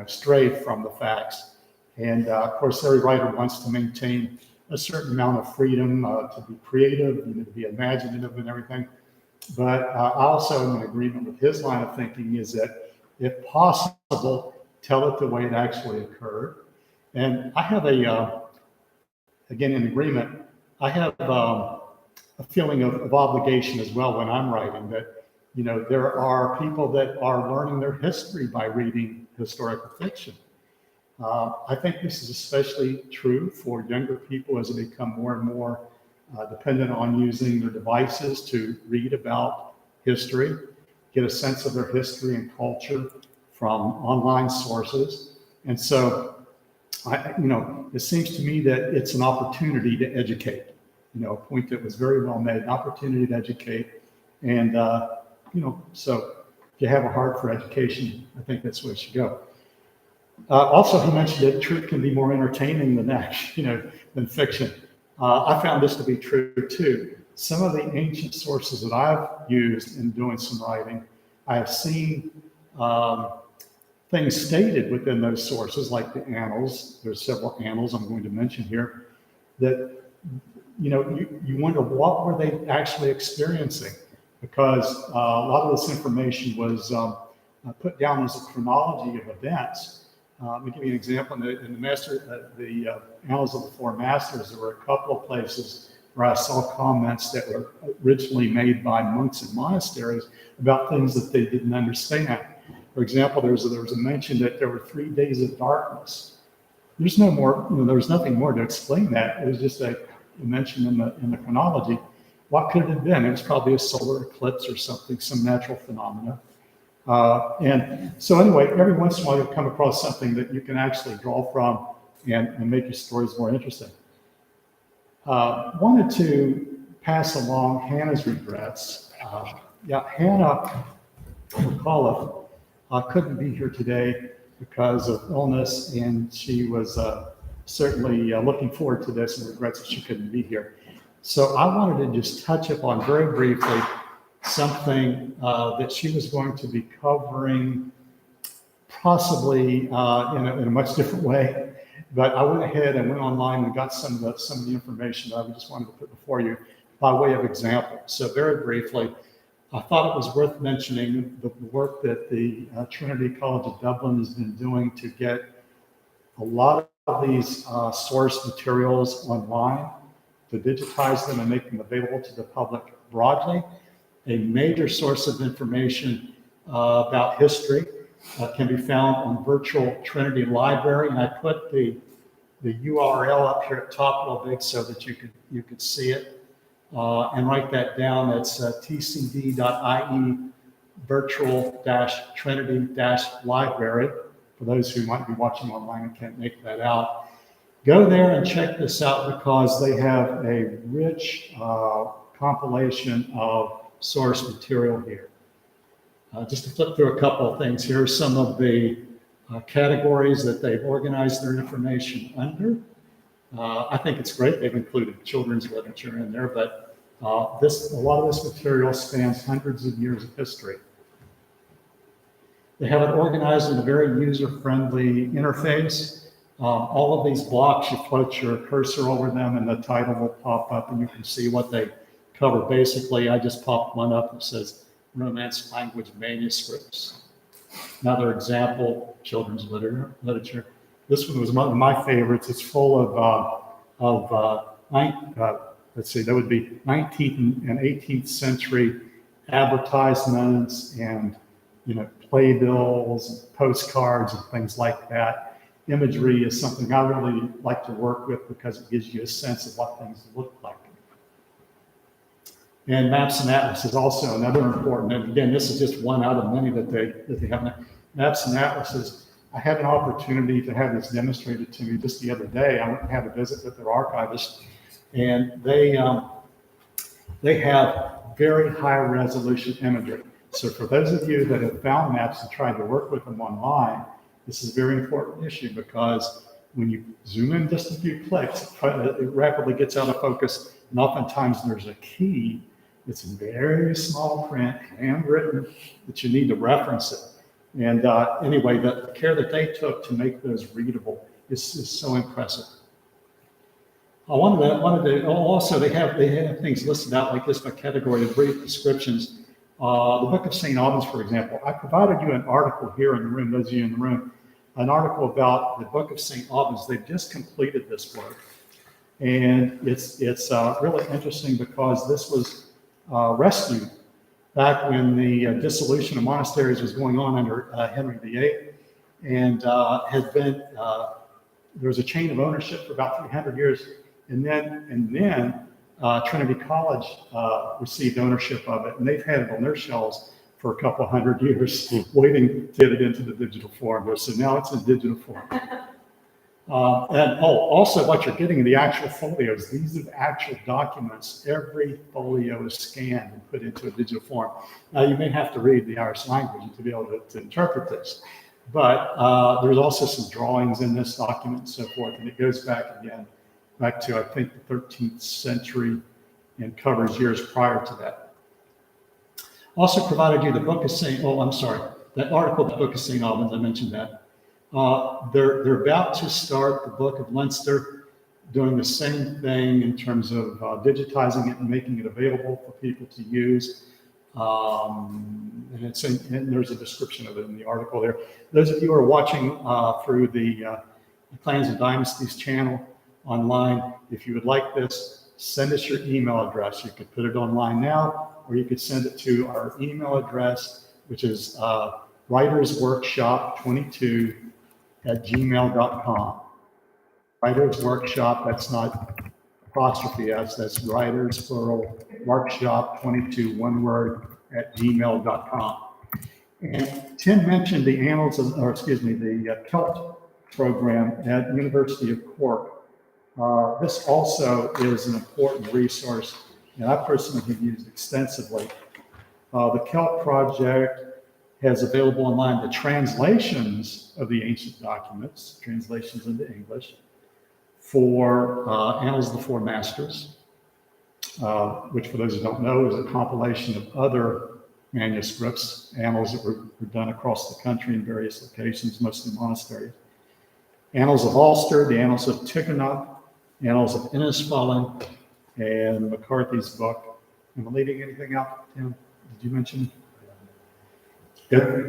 strayed from the facts. And of course, every writer wants to maintain a certain amount of freedom to be creative, to be imaginative and everything. But I also am in agreement with his line of thinking is that, if possible, tell it the way it actually occurred. And I have again, in agreement, I have a feeling of obligation as well when I'm writing, that, there are people that are learning their history by reading historical fiction. I think this is especially true for younger people as they become more and more dependent on using their devices to read about history, get a sense of their history and culture from online sources. And so, it seems to me that it's an opportunity to educate, a point that was very well made, an opportunity to educate. And, so if you have a heart for education, I think that's where it should go. Also, he mentioned that truth can be more entertaining than fiction. I found this to be true too. Some of the ancient sources that I've used in doing some writing, I have seen things stated within those sources, like the annals. There's several annals I'm going to mention here that, you wonder, what were they actually experiencing? Because a lot of this information was put down as a chronology of events. Let me give you an example. In the Annals of the Four Masters, there were a couple of places where I saw comments that were originally made by monks in monasteries about things that they didn't understand. For example, there was a mention that there were 3 days of darkness. There's no more, there was nothing more to explain that. It was just a mention in the chronology. What could it have been? It was probably a solar eclipse or something, some natural phenomena. And so anyway, every once in a while you'll come across something that you can actually draw from and make your stories more interesting. Wanted to pass along Hannah's regrets. Hannah McAuliffe couldn't be here today because of illness, and she was certainly looking forward to this and regrets that she couldn't be here. So I wanted to just touch upon very briefly something that she was going to be covering, possibly in a much different way. But I went ahead and went online and got some of the information that I just wanted to put before you by way of example. So very briefly, I thought it was worth mentioning the work that the Trinity College of Dublin has been doing to get a lot of these source materials online. to digitize them and make them available to the public broadly. A major source of information about history can be found on virtual Trinity Library, and I put the URL up here at top a little big so that you could see it and write that down. It's tcd.ie virtual-trinity-library for those who might be watching online and can't make that out. Go there and check this out because they have a rich compilation of source material here. Just to flip through a couple of things, here are some of the categories that they've organized their information under. I think it's great they've included children's literature in there, but a lot of this material spans hundreds of years of history. They have it organized in a very user-friendly interface. All of these blocks, you float your cursor over them and the title will pop up and you can see what they cover. Basically, I just popped one up that says Romance language manuscripts. Another example, children's literature. This one was one of my favorites. It's full let's see, that would be 19th and 18th century advertisements and, playbills, and postcards and things like that. Imagery is something I really like to work with because it gives you a sense of what things look like. And maps and atlas is also another important, and again, this is just one out of many that they have. Maps and atlases, I had an opportunity to have this demonstrated to me just the other day. I went and had a visit with their archivist, and they have very high resolution imagery. So for those of you that have found maps and tried to work with them online, this is a very important issue because when you zoom in just a few clicks, it rapidly gets out of focus, and oftentimes there's a key. It's in very small print, handwritten, that you need to reference it. And anyway, the care that they took to make those readable is so impressive. Also, they have things listed out like this by category of brief descriptions. The Book of St. Albans, for example, I provided you an article here in the room, those of you in the room, an article about the Book of St. Albans. They've just completed this work. And it's really interesting because this was rescued back when the dissolution of monasteries was going on under Henry VIII, and had been there was a chain of ownership for about 300 years, and then Trinity College received ownership of it, and they've had it on their shelves for a couple hundred years, waiting to get it into the digital form. So now it's in digital form. Also what you're getting in the actual folios, these are the actual documents. Every folio is scanned and put into a digital form. Now you may have to read the Irish language to be able to interpret this, but there's also some drawings in this document and so forth, and it goes back to, I think, the 13th century and covers years prior to that. Also provided you the Book of that article, the Book of St. Albans, I mentioned that. They're about to start the Book of Leinster, doing the same thing in terms of digitizing it and making it available for people to use. And there's a description of it in the article there. Those of you who are watching through the Clans&Dynasties channel online, if you would like this, send us your email address. You could put it online now, or you could send it to our email address, which is writersworkshop22@gmail.com. Writers Workshop, that's not apostrophe S, that's writers, plural, workshop 22, one word, @gmail.com. And Tim mentioned the the Celt program at the University of Cork. This also is an important resource, and I personally have used extensively. The Celt project has available online the translations of the ancient documents, translations into English, for Annals of the Four Masters, which for those who don't know is a compilation of other manuscripts, annals that were done across the country in various locations, mostly monasteries. Annals of Ulster, the Annals of Tigernach, Annals of Innisfallen, and McCarthy's book. Am I leaving anything out, Tim? Did you mention? Jeffrey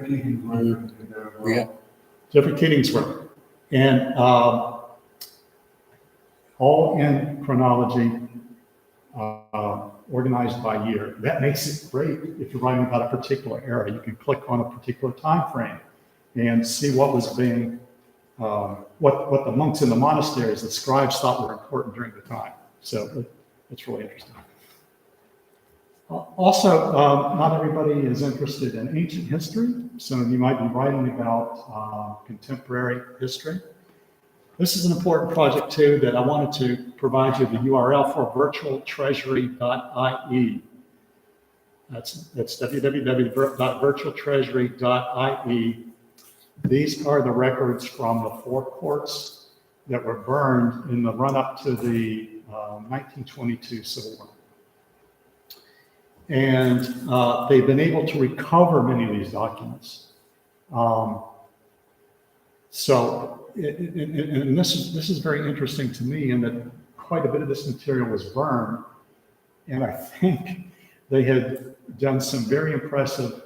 Keating's work. Jeffrey Keating's work. And all in chronology, organized by year. That makes it great if you're writing about a particular era. You can click on a particular time frame and see what was being, what the monks in the monasteries, the scribes thought were important during the time. So it's really interesting. Also, not everybody is interested in ancient history, so you might be writing about contemporary history. This is an important project too that I wanted to provide you the URL for, virtualtreasury.ie. That's www.virtualtreasury.ie. These are the records from the 4 courts that were burned in the run-up to the 1922 Civil War. And they've been able to recover many of these documents. And this is very interesting to me in that quite a bit of this material was burned, and I think they had done some very impressive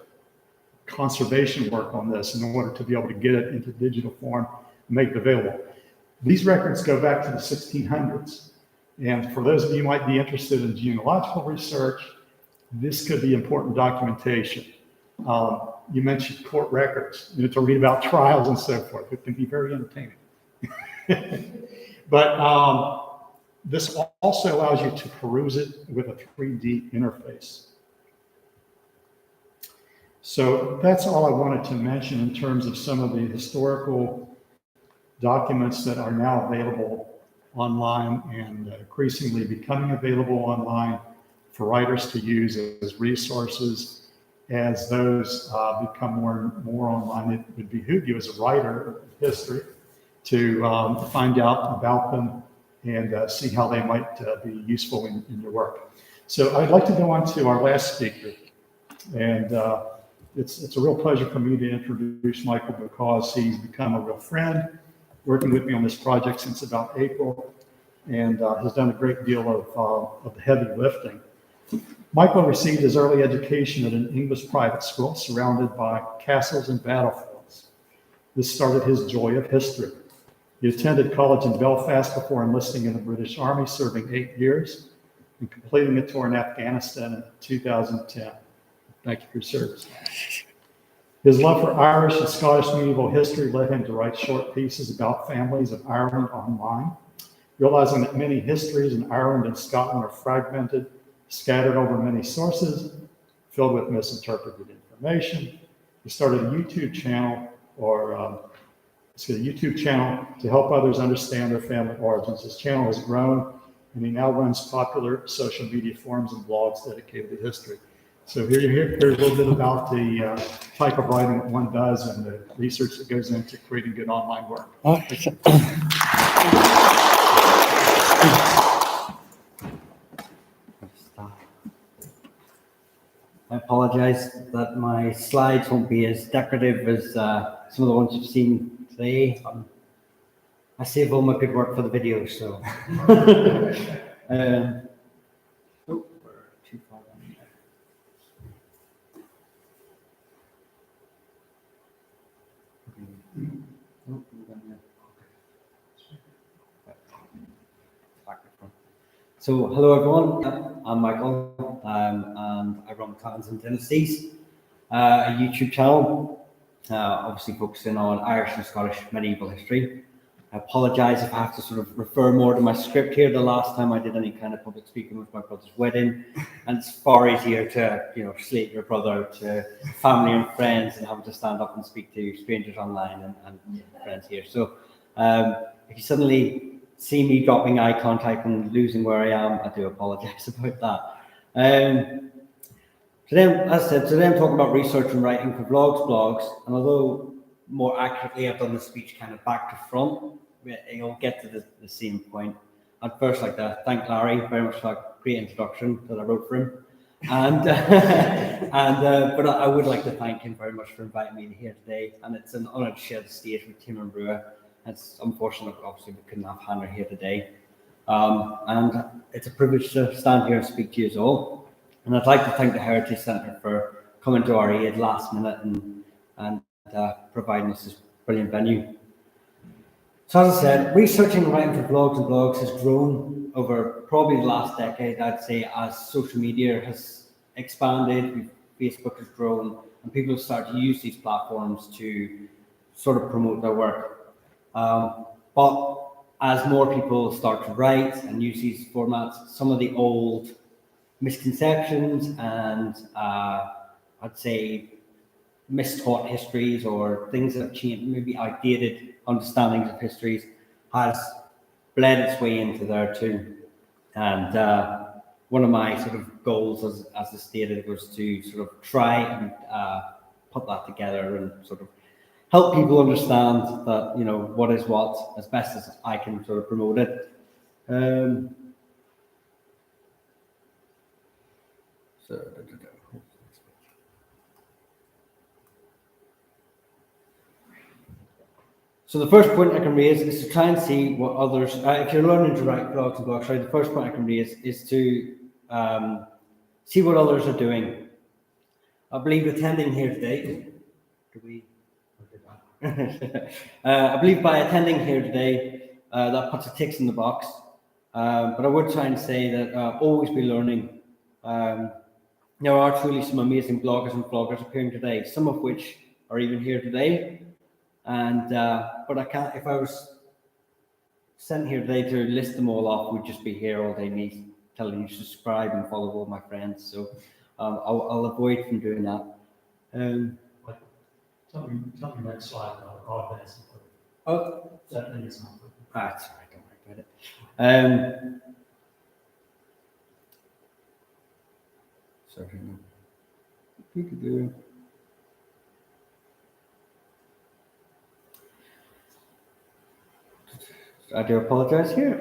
conservation work on this in order to be able to get it into digital form and make it available. These records go back to the 1600s, and for those of you who might be interested in genealogical research, this could be important documentation. You mentioned court records, to read about trials and so forth. It can be very entertaining. But this also allows you to peruse it with a 3D interface. So that's all I wanted to mention in terms of some of the historical documents that are now available online and increasingly becoming available online for writers to use as resources. As those become more and more online, it would behoove you as a writer of history to find out about them and see how they might be useful in your work. So I'd like to go on to our last speaker. And it's a real pleasure for me to introduce Michael because he's become a real friend, working with me on this project since about April, and has done a great deal of the heavy lifting. Michael received his early education at an English private school surrounded by castles and battlefields. This started his joy of history. He attended college in Belfast before enlisting in the British Army, serving 8 years and completing a tour in Afghanistan in 2010. Thank you for your service. His love for Irish and Scottish medieval history led him to write short pieces about families of Ireland online, realizing that many histories in Ireland and Scotland are fragmented, scattered over many sources, filled with misinterpreted information. He started a YouTube channel, to help others understand their family origins. His channel has grown, and he now runs popular social media forums and blogs dedicated to history. So here's a little bit about the type of writing that one does and the research that goes into creating good online work. I apologize that my slides won't be as decorative as some of the ones you've seen today. I save all my good work for the video, so. We're too far down there. So, hello everyone, I'm Michael, and I run Clans&Dynasties, a YouTube channel, obviously focusing on Irish and Scottish medieval history. I apologise if I have to sort of refer more to my script here. The last time I did any kind of public speaking was my brother's wedding, and it's far easier to, slate your brother to family and friends and having to stand up and speak to strangers online and friends here. So, if you suddenly see me dropping eye contact and losing where I am, I do apologise about that. Today, as I said, today I'm talking about research and writing for blogs, and although more accurately I've done the speech kind of back to front, you'll get to the same point. I'd first like to thank Larry very much for that great introduction that I wrote for him, but I would like to thank him very much for inviting me here today, and it's an honour to share the stage with Tim and Brewer. It's unfortunate, obviously, we couldn't have Hannah here today. And it's a privilege to stand here and speak to you all. And I'd like to thank the Heritage Centre for coming to our aid last minute and providing us this brilliant venue. So as I said, researching and writing for vlogs and blogs has grown over probably the last decade, I'd say, as social media has expanded, Facebook has grown, and people have started to use these platforms to sort of promote their work. But as more people start to write and use these formats, some of the old misconceptions and I'd say mistaught histories or things that have changed, maybe outdated understandings of histories, has bled its way into there too. And one of my sort of goals, as I stated, was to sort of try and put that together and sort of help people understand that, you know, what is what, as best as I can sort of promote it. So the first point I can raise is to try and see what others, if you're learning to write blogs and blogs, the first point I can raise is to see what others are doing. I believe attending here today, I believe by attending here today, that puts a ticks in the box. But I would try and say that always be learning. There are truly some amazing bloggers and vloggers appearing today, some of which are even here today. And but I can't. If I was sent here today to list them all off, we'd just be here all day, me telling you to subscribe and follow all my friends. So I'll avoid from doing that. Tell me next slide about Albans. Oh, That is not. that's all right. Don't worry about it. Sorry. No. I do apologize here.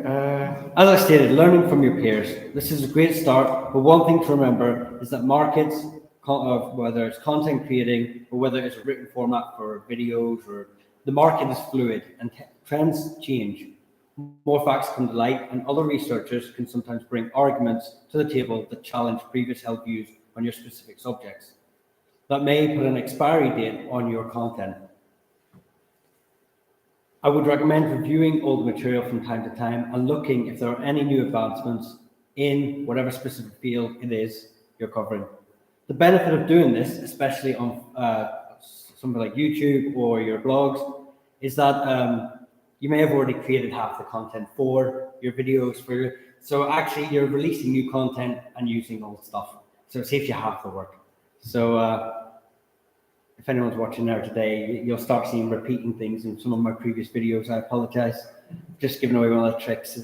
As I stated, learning from your peers. This is a great start, but one thing to remember is that markets, whether it's content creating or whether it's a written format for videos, or the market is fluid and trends change. More facts come to light, and other researchers can sometimes bring arguments to the table that challenge previous held views on your specific subjects. That may put an expiry date on your content. I would recommend reviewing all the material from time to time and looking if there are any new advancements in whatever specific field it is you're covering. The benefit of doing this, especially on something like YouTube or your blogs, is that you may have already created half the content for your videos. So actually you're releasing new content and using old stuff. So it saves you half the work. So if anyone's watching there today, you'll start seeing repeating things in some of my previous videos. I apologize. Just giving away one of the tricks.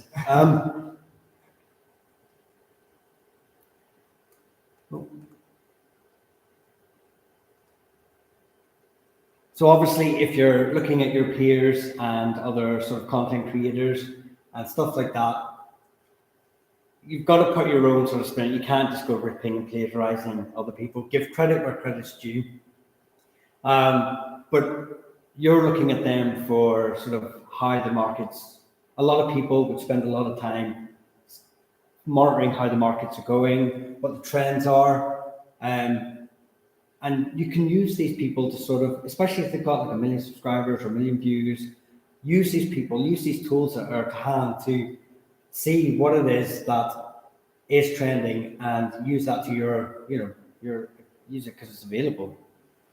So obviously, if you're looking at your peers and other sort of content creators and stuff like that, you've got to put your own sort of spin. You can't just go ripping and plagiarizing other people. Give credit where credit's due. But you're looking at them for sort of how the markets. A lot of people would spend a lot of time monitoring how the markets are going, what the trends are, and you can use these people to sort of, especially if they've got like 1 million subscribers or 1 million views, use these people, use these tools that are at hand to see what it is that is trending and use that to your use it because it's available.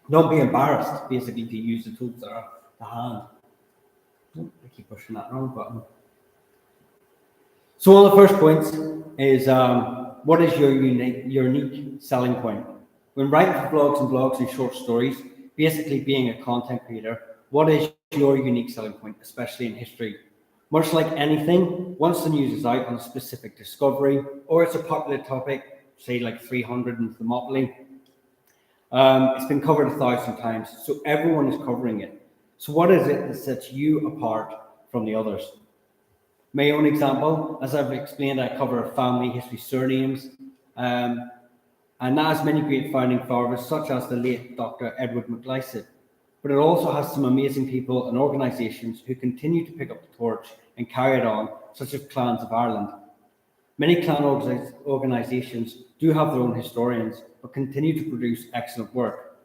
Don't be embarrassed, basically, to use the tools that are at hand. Oh, I keep pushing that wrong button. So one of the first points is what is your unique selling point? When writing for blogs and blogs and short stories, basically being a content creator, what is your unique selling point, especially in history? Much like anything, once the news is out on a specific discovery, or it's a popular topic, say like 300 in Thermopylae, it's been covered 1,000 times, so everyone is covering it. So what is it that sets you apart from the others? My own example, as I've explained, I cover family history, surnames, and that has many great founding fathers, such as the late Dr. Edward MacLeod. But it also has some amazing people and organisations who continue to pick up the torch and carry it on, such as Clans of Ireland. Many clan organisations do have their own historians, but continue to produce excellent work.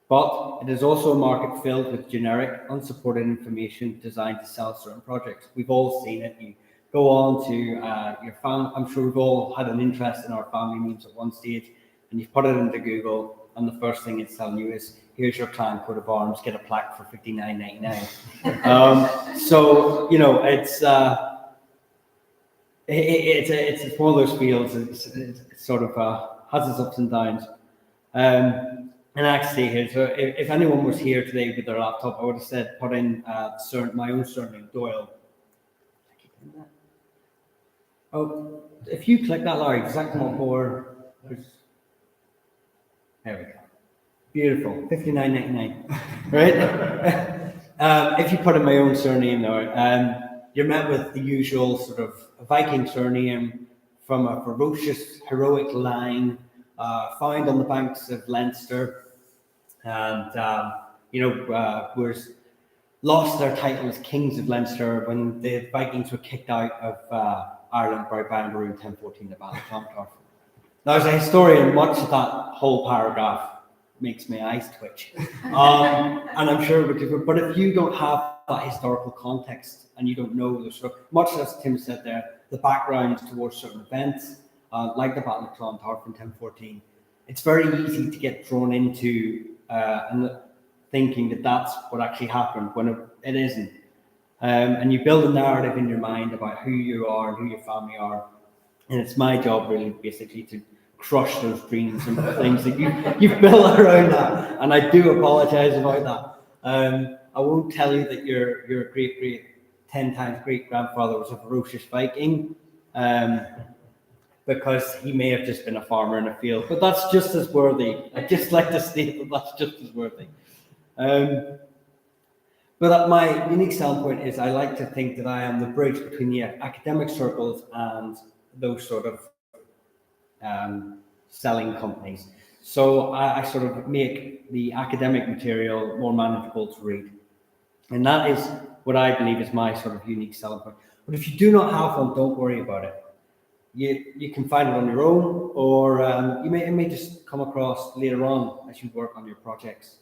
But it is also a market filled with generic, unsupported information designed to sell certain projects. We've all seen it. You go on to your family. I'm sure we've all had an interest in our family names at one stage, and you've put it into Google, and the first thing it's telling you is, here's your clan coat of arms, get a plaque for $59.99. So, you know, it's one of those fields. It's sort of has its ups and downs. And actually here, so if anyone was here today with their laptop, I would have said put in my own surname, Doyle. Oh, if you click that, Larry, does that come up more? There we go. Beautiful, $59.99, right? If you put in my own surname there, you're met with the usual sort of Viking surname from a ferocious, heroic line found on the banks of Leinster, and was lost their title as kings of Leinster when the Vikings were kicked out of Ireland by Banbury in 1014, the Battle of Clontarf. Now, as a historian, much of that whole paragraph makes my eyes twitch, and I'm sure but if you don't have that historical context and you don't know the sort of, much as Tim said there, the background towards certain events, like the Battle of Clontarf in 1014, it's very easy to get drawn into and thinking that that's what actually happened when it isn't. And you build a narrative in your mind about who you are and who your family are. And it's my job really basically to crush those dreams and things that you've built around that. And I do apologize about that. I won't tell you that your great 10 times great grandfather was a ferocious Viking, because he may have just been a farmer in a field, but that's just as worthy. I'd just like to state that that's just as worthy. But my unique selling point is I like to think that I am the bridge between the academic circles and those sort of selling companies. So I sort of make the academic material more manageable to read. And that is what I believe is my sort of unique selling point. But if you do not have one, don't worry about it. You can find it on your own, or it may just come across later on as you work on your projects.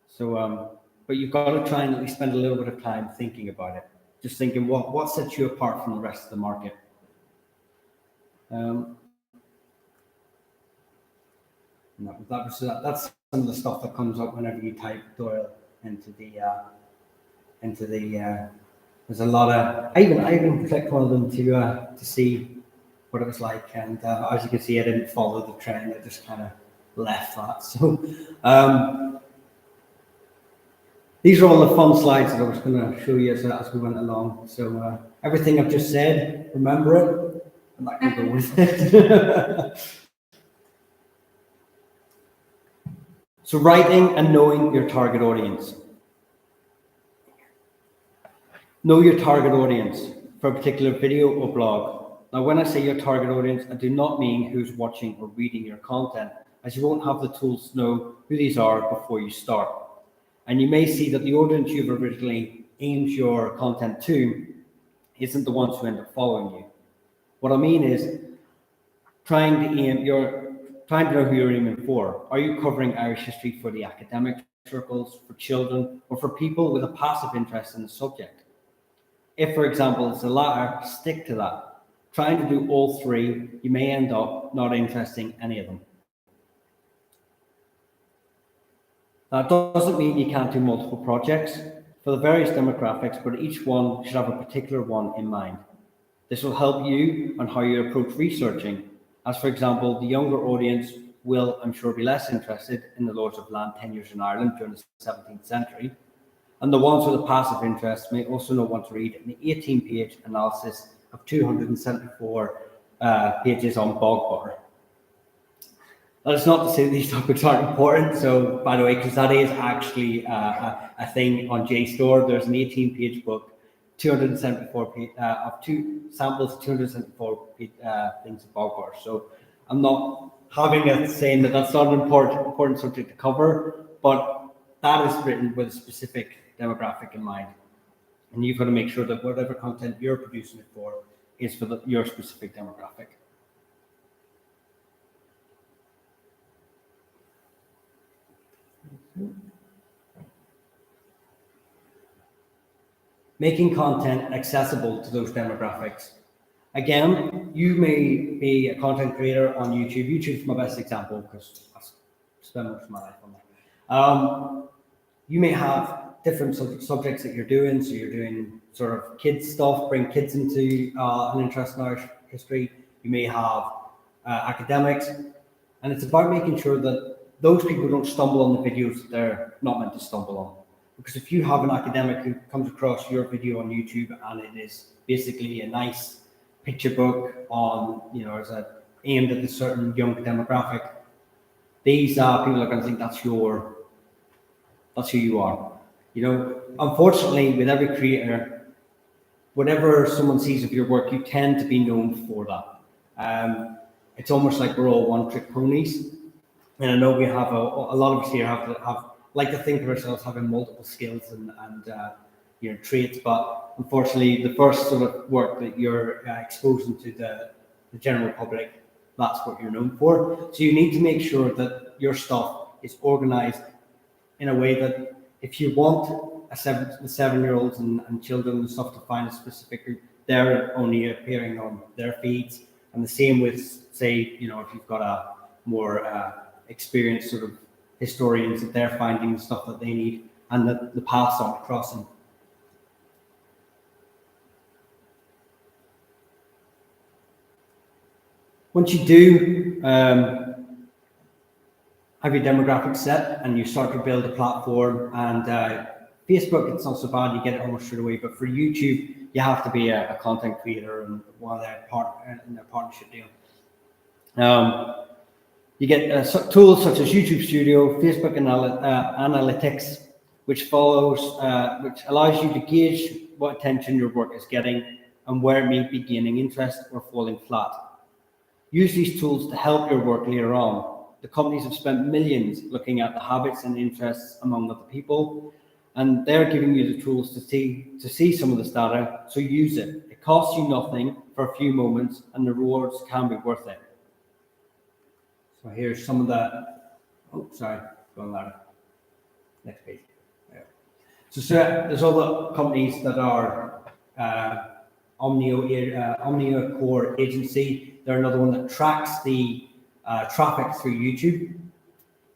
So, but you've got to try and at least spend a little bit of time thinking about it. Just thinking what sets you apart from the rest of the market. That's some of the stuff that comes up whenever you type Doyle into the. There's a lot of. I even clicked one of them to see what it was like, and as you can see, I didn't follow the trend. I just kind of left that. So these are all the fun slides that I was going to show you as we went along. So everything I've just said, remember it, and that can go with it. So writing and knowing your target audience. Know your target audience for a particular video or blog. Now, when I say your target audience, I do not mean who's watching or reading your content, as you won't have the tools to know who these are before you start. And you may see that the audience you've originally aimed your content to isn't the ones who end up following you. What I mean is trying to know who you're aiming for. Are you covering Irish history for the academic circles, for children, or for people with a passive interest in the subject? If, for example, it's the latter, stick to that. Trying to do all three, you may end up not interesting any of them. That doesn't mean you can't do multiple projects for the various demographics, but each one should have a particular one in mind. This will help you on how you approach researching, as for example, the younger audience will, I'm sure, be less interested in the Lords of Land tenures in Ireland during the 17th century, and the ones with a passive interest may also not want to read an 18-page analysis of 274 pages on Bogbor. That's not to say that these topics aren't important. So, by the way, because that is actually a thing on JSTOR, there's an 18-page book, 274 of two samples, 274 things of Bogbor. So, I'm not having a saying that that's not an important subject to cover, but that is written with a specific demographic in mind. And you've got to make sure that whatever content you're producing it for is for your specific demographic. Making content accessible to those demographics. Again, you may be a content creator on YouTube. YouTube's my best example because I spend most of my life on there. You may have different subjects that you're doing. So you're doing sort of kids stuff, bring kids into an interest in Irish history. You may have academics, and it's about making sure that those people don't stumble on the videos that they're not meant to stumble on. Because if you have an academic who comes across your video on YouTube and it is basically a nice picture book on, aimed at a certain young demographic, these people are going to think that's who you are. Unfortunately, with every creator, whatever someone sees of your work, you tend to be known for that. It's almost like we're all one-trick ponies, and I know we have a lot of us here like to think of ourselves having multiple skills and traits, but unfortunately, the first sort of work that you're exposing to the general public, that's what you're known for. So you need to make sure that your stuff is organized in a way that if you want the 7-year-olds and children and stuff to find a specific group, they're only appearing on their feeds. And the same with, say, if you've got a more experienced sort of historians, that they're finding the stuff that they need and that the paths aren't crossing. Once you do have your demographic set and you start to build a platform, and Facebook, it's not so bad, you get it almost straight away, but for YouTube, you have to be a content creator and one of their partnership deal. You get tools such as YouTube Studio, Facebook Analytics, which allows you to gauge what attention your work is getting and where it may be gaining interest or falling flat. Use these tools to help your work later on. The companies have spent millions looking at the habits and interests among other people, and they're giving you the tools to see some of this data, so use it. It costs you nothing for a few moments, and the rewards can be worth it. So here's some of going louder. Next page. Yeah. So there's other companies that are Omnia Core Agency. They're another one that tracks the traffic through YouTube,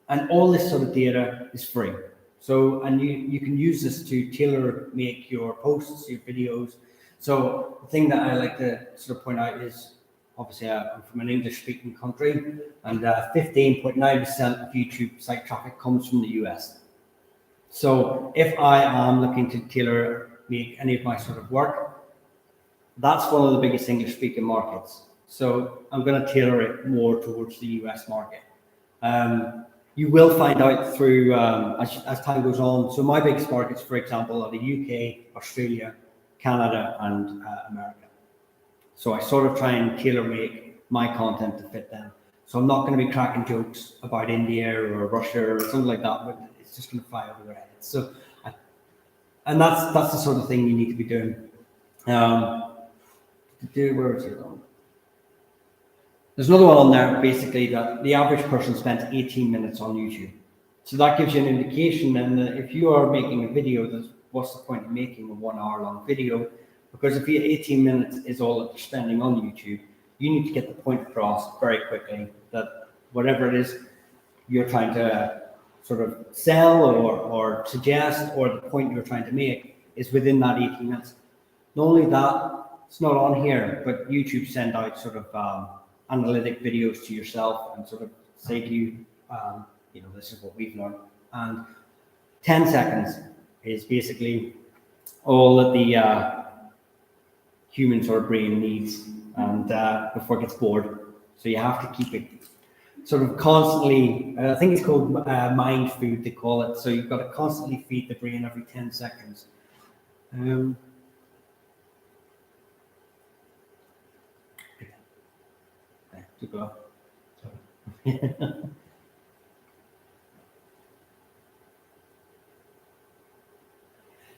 and all this sort of data is free. So, and you can use this to tailor make your posts, your videos. So the thing that I like to sort of point out is, obviously, I'm from an English-speaking country, and 15.9% of YouTube site traffic comes from the US. So if I am looking to tailor make any of my sort of work, that's one of the biggest English-speaking markets. So I'm going to tailor it more towards the US market. You will find out through, as time goes on. So my biggest markets, for example, are the UK, Australia, Canada, and America. So I sort of try and tailor make my content to fit them. So I'm not going to be cracking jokes about India or Russia or something like that, but it's just going to fly over their heads. So, and that's the sort of thing you need to be doing. Where is it on? There's another one on there, basically, that the average person spends 18 minutes on YouTube. So that gives you an indication, and if you are making a video, what's the point of making a 1 hour long video? Because if 18 minutes is all that you're spending on YouTube, you need to get the point across very quickly that whatever it is you're trying to sort of sell or suggest, or the point you're trying to make, is within that 18 minutes. Not only that, it's not on here, but YouTube send out sort of analytic videos to yourself and sort of say to you, this is what we've learned. And 10 seconds is basically all that the human sort of brain needs, and before it gets bored. So you have to keep it sort of constantly, I think it's called mind food, they call it. So you've got to constantly feed the brain every 10 seconds. To go.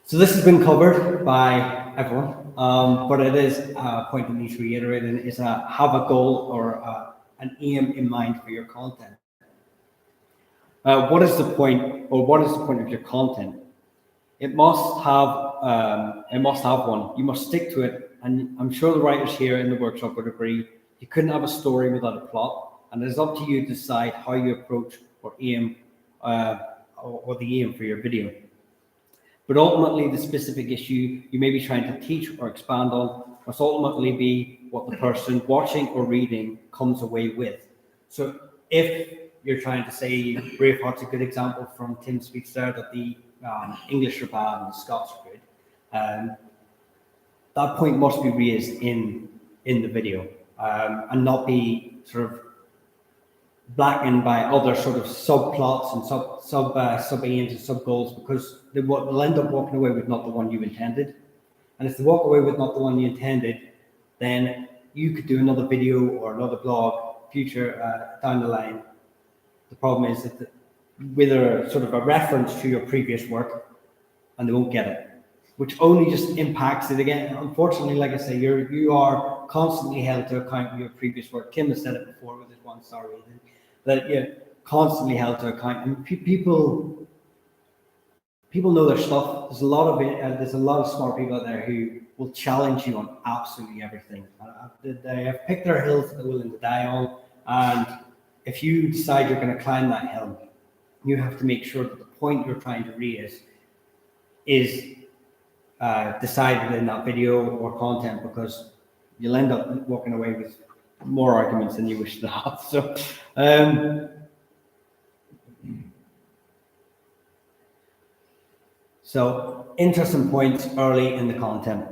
So this has been covered by everyone, but it is a point that needs reiterating, is have a goal or an aim in mind for your content. What is the point, or what is the point of your content? It must have one. You must stick to it, and I'm sure the writers here in the workshop would agree. You couldn't have a story without a plot, and it's up to you to decide how you approach or aim, or the aim for your video. But ultimately, the specific issue you may be trying to teach or expand on must ultimately be what the person watching or reading comes away with. So if you're trying to say, Braveheart's a good example from Tim's speech there, that the English are bad and the Scots are good, that point must be raised in the video, and not be sort of blackened by other sort of subplots and sub aims and sub goals, because they'll end up walking away with not the one you intended. And if they walk away with not the one you intended, then you could do another video or another blog future down the line. The problem is that with a sort of a reference to your previous work, and they won't get it, which only just impacts it again. Unfortunately, like I say, you are constantly held to account for your previous work. Kim has said it before with his 1-star rating, that you're constantly held to account. And people know their stuff. There's a lot of smart people out there who will challenge you on absolutely everything. They have picked their hills that they're willing to die on, and if you decide you're going to climb that hill, you have to make sure that the point you're trying to raise is decided in that video or content, because you'll end up walking away with more arguments than you wish to have. So interesting points early in the content.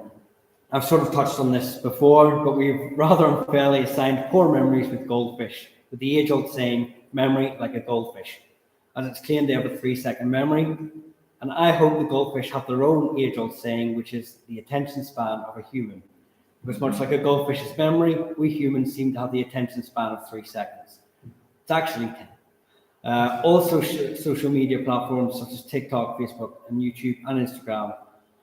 I've sort of touched on this before, but we've rather unfairly assigned poor memories with goldfish, with the age-old saying, memory like a goldfish, as it's claimed they have a 3-second memory. And I hope the goldfish have their own age-old saying, which is the attention span of a human. Because much like a goldfish's memory, we humans seem to have the attention span of 3 seconds. It's actually 10. Also, social media platforms such as TikTok, Facebook, and YouTube and Instagram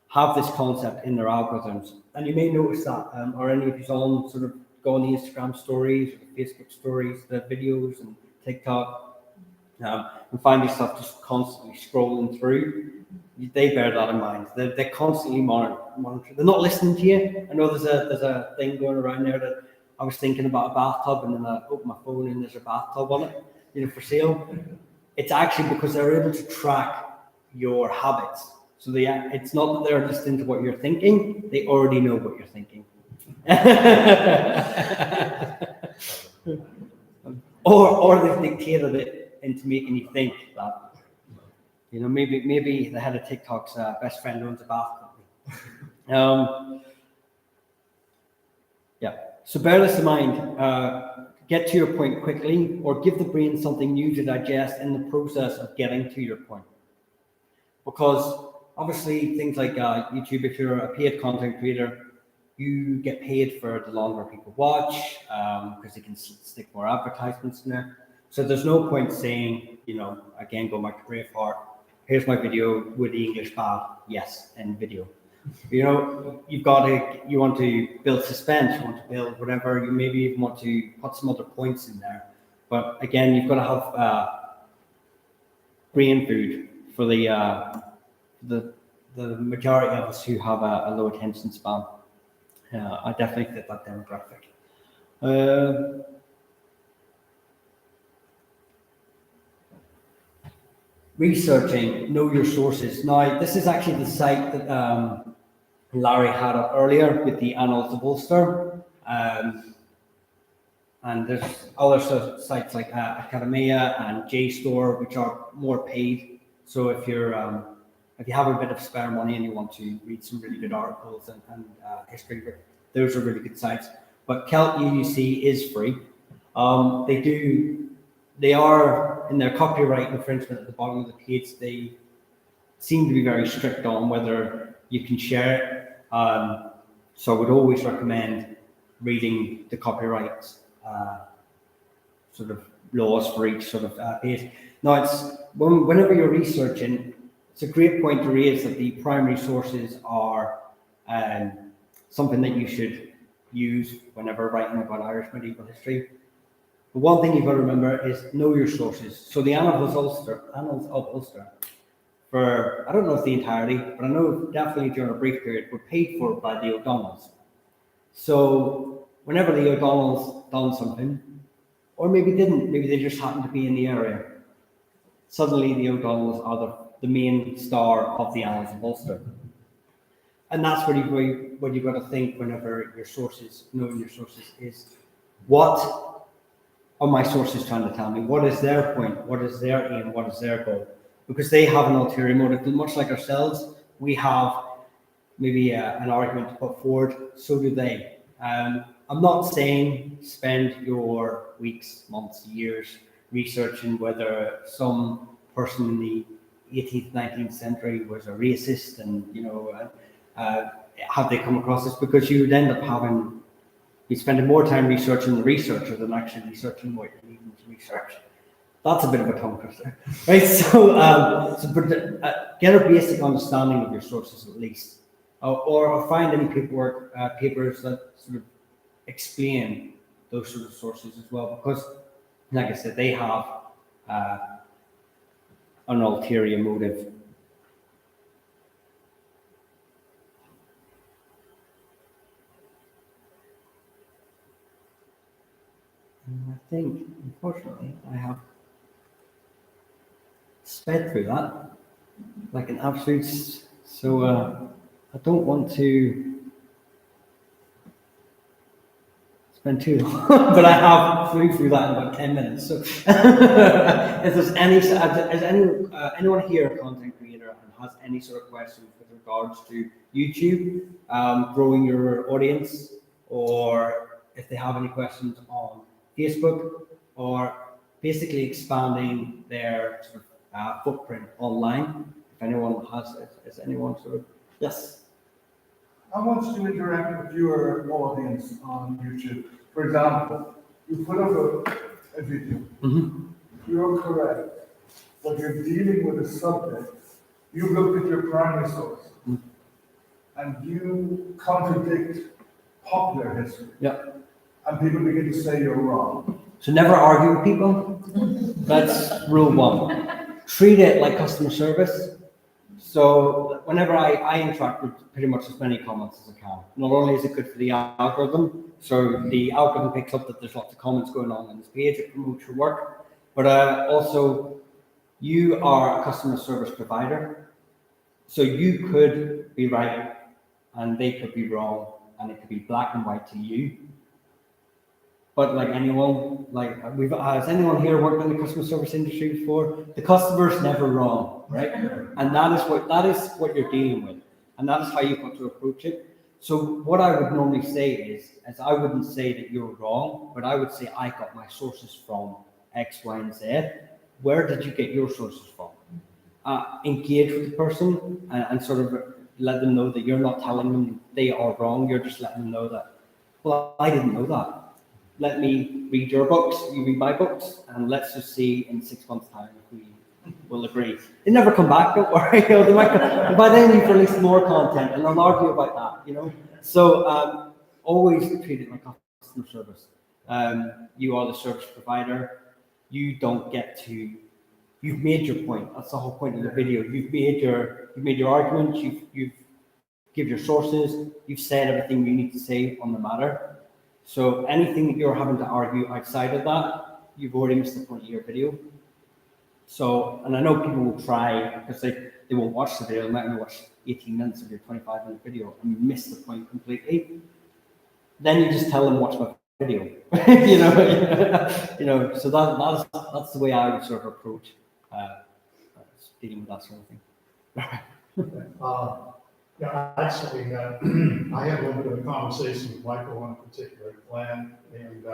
have this concept in their algorithms. And you may notice that, or any of you on sort of go on the Instagram stories, or the Facebook stories, the videos, and TikTok, and find yourself just constantly scrolling through. They bear that in mind. They're constantly monitoring. They're not listening to you. I know there's a thing going around there that I was thinking about a bathtub, and then I open my phone and there's a bathtub on it, for sale. It's actually because they're able to track your habits. So it's not that they're listening to what you're thinking. They already know what you're thinking. or they've dictated it into making you think that. Maybe the head of TikTok's best friend owns a bath company. So bear this in mind. Get to your point quickly, or give the brain something new to digest in the process of getting to your point. Because obviously things like YouTube, if you're a paid content creator, you get paid for the longer people watch, because they can stick more advertisements in there. So there's no point saying, again, go back to Braveheart, here's my video with the English bad, yes, in video. You want to build suspense, you want to build whatever, you maybe even want to put some other points in there. But again, you've got to have brain food for the majority of us who have a low attention span. I definitely fit that demographic. Researching, know your sources. Now, this is actually the site that Larry had up earlier with the Annals of Ulster. And there's other sites like Academia and JSTOR, which are more paid. So if you have a bit of spare money and you want to read some really good articles and history, those are really good sites. But Celt UUC is free. They are in their copyright infringement at the bottom of the page. They seem to be very strict on whether you can share it. So I would always recommend reading the copyright sort of laws for each sort of page. Now, whenever you're researching, it's a great point to raise that the primary sources are something that you should use whenever writing about Irish medieval history. But one thing you've got to remember is know your sources. So the Annals of Ulster, for, I don't know if the entirety, but I know definitely during a brief period, were paid for by the O'Donnells. So whenever the O'Donnells done something, or maybe didn't, maybe they just happened to be in the area, suddenly the O'Donnells are the main star of the Annals of Ulster. And that's what you've got to think whenever your sources, knowing your sources, is what are my sources trying to tell me? What is their point? What is their aim? What is their goal? Because they have an ulterior motive. Much like ourselves, we have maybe an argument to put forward, so do they. I'm not saying spend your weeks, months, years researching whether some person in the 18th, 19th century was a racist and, have they come across this, because you would end up be spending more time researching the researcher than actually researching what you're needing to research. That's a bit of a tongue twister, right? But get a basic understanding of your sources at least, or find any papers that sort of explain those sort of sources as well, because, like I said, they have an ulterior motive. And I think, unfortunately, I have sped through that like an absolute. So I don't want to spend too long, but I have flew through that in about 10 minutes. So if there's anyone here a content creator and has any sort of questions with regards to YouTube, growing your audience, or if they have any questions on Facebook, or basically expanding their sort of footprint online, if anyone is anyone sort of, yes. How much do you interact with your audience on YouTube? For example, you put up a video, you're correct, but you're dealing with a subject, you look at your primary source, and you contradict popular history. Yeah. And people begin to say you're wrong. So never argue with people. That's rule one. Treat it like customer service. So whenever I interact with pretty much as many comments as I can, not only is it good for the algorithm, so the algorithm picks up that there's lots of comments going on this page, it promotes your work, but also you are a customer service provider. So you could be right and they could be wrong, and it could be black and white to you. But like anyone, has anyone here worked in the customer service industry before? The customer's never wrong, right? And that is what you're dealing with, and that is how you've got to approach it. So what I would normally say is I wouldn't say that you're wrong, but I would say I got my sources from X, Y, and Z. Where did you get your sources from? Engage with the person and sort of let them know that you're not telling them they are wrong. You're just letting them know that, well, I didn't know that. Let me read your books, you read my books, and let's just see in 6 months' time if we will agree. They never come back, don't worry. They might come, by then you've released more content, and they'll argue about that, So always treat it like customer service. You are the service provider. You don't get to. You've made your point. That's the whole point of the video. You've made your argument. You've give your sources. You've said everything you need to say on the matter. So anything that you're having to argue outside of that, you've already missed the point of your video. So, and I know people will try because they won't watch the video. They might only watch 18 minutes of your 25-minute video and miss the point completely. Then you just tell them watch my video. So that's the way I would sort of approach dealing with that sort of thing. Actually, I had a little bit of a conversation with Michael on a particular plan, and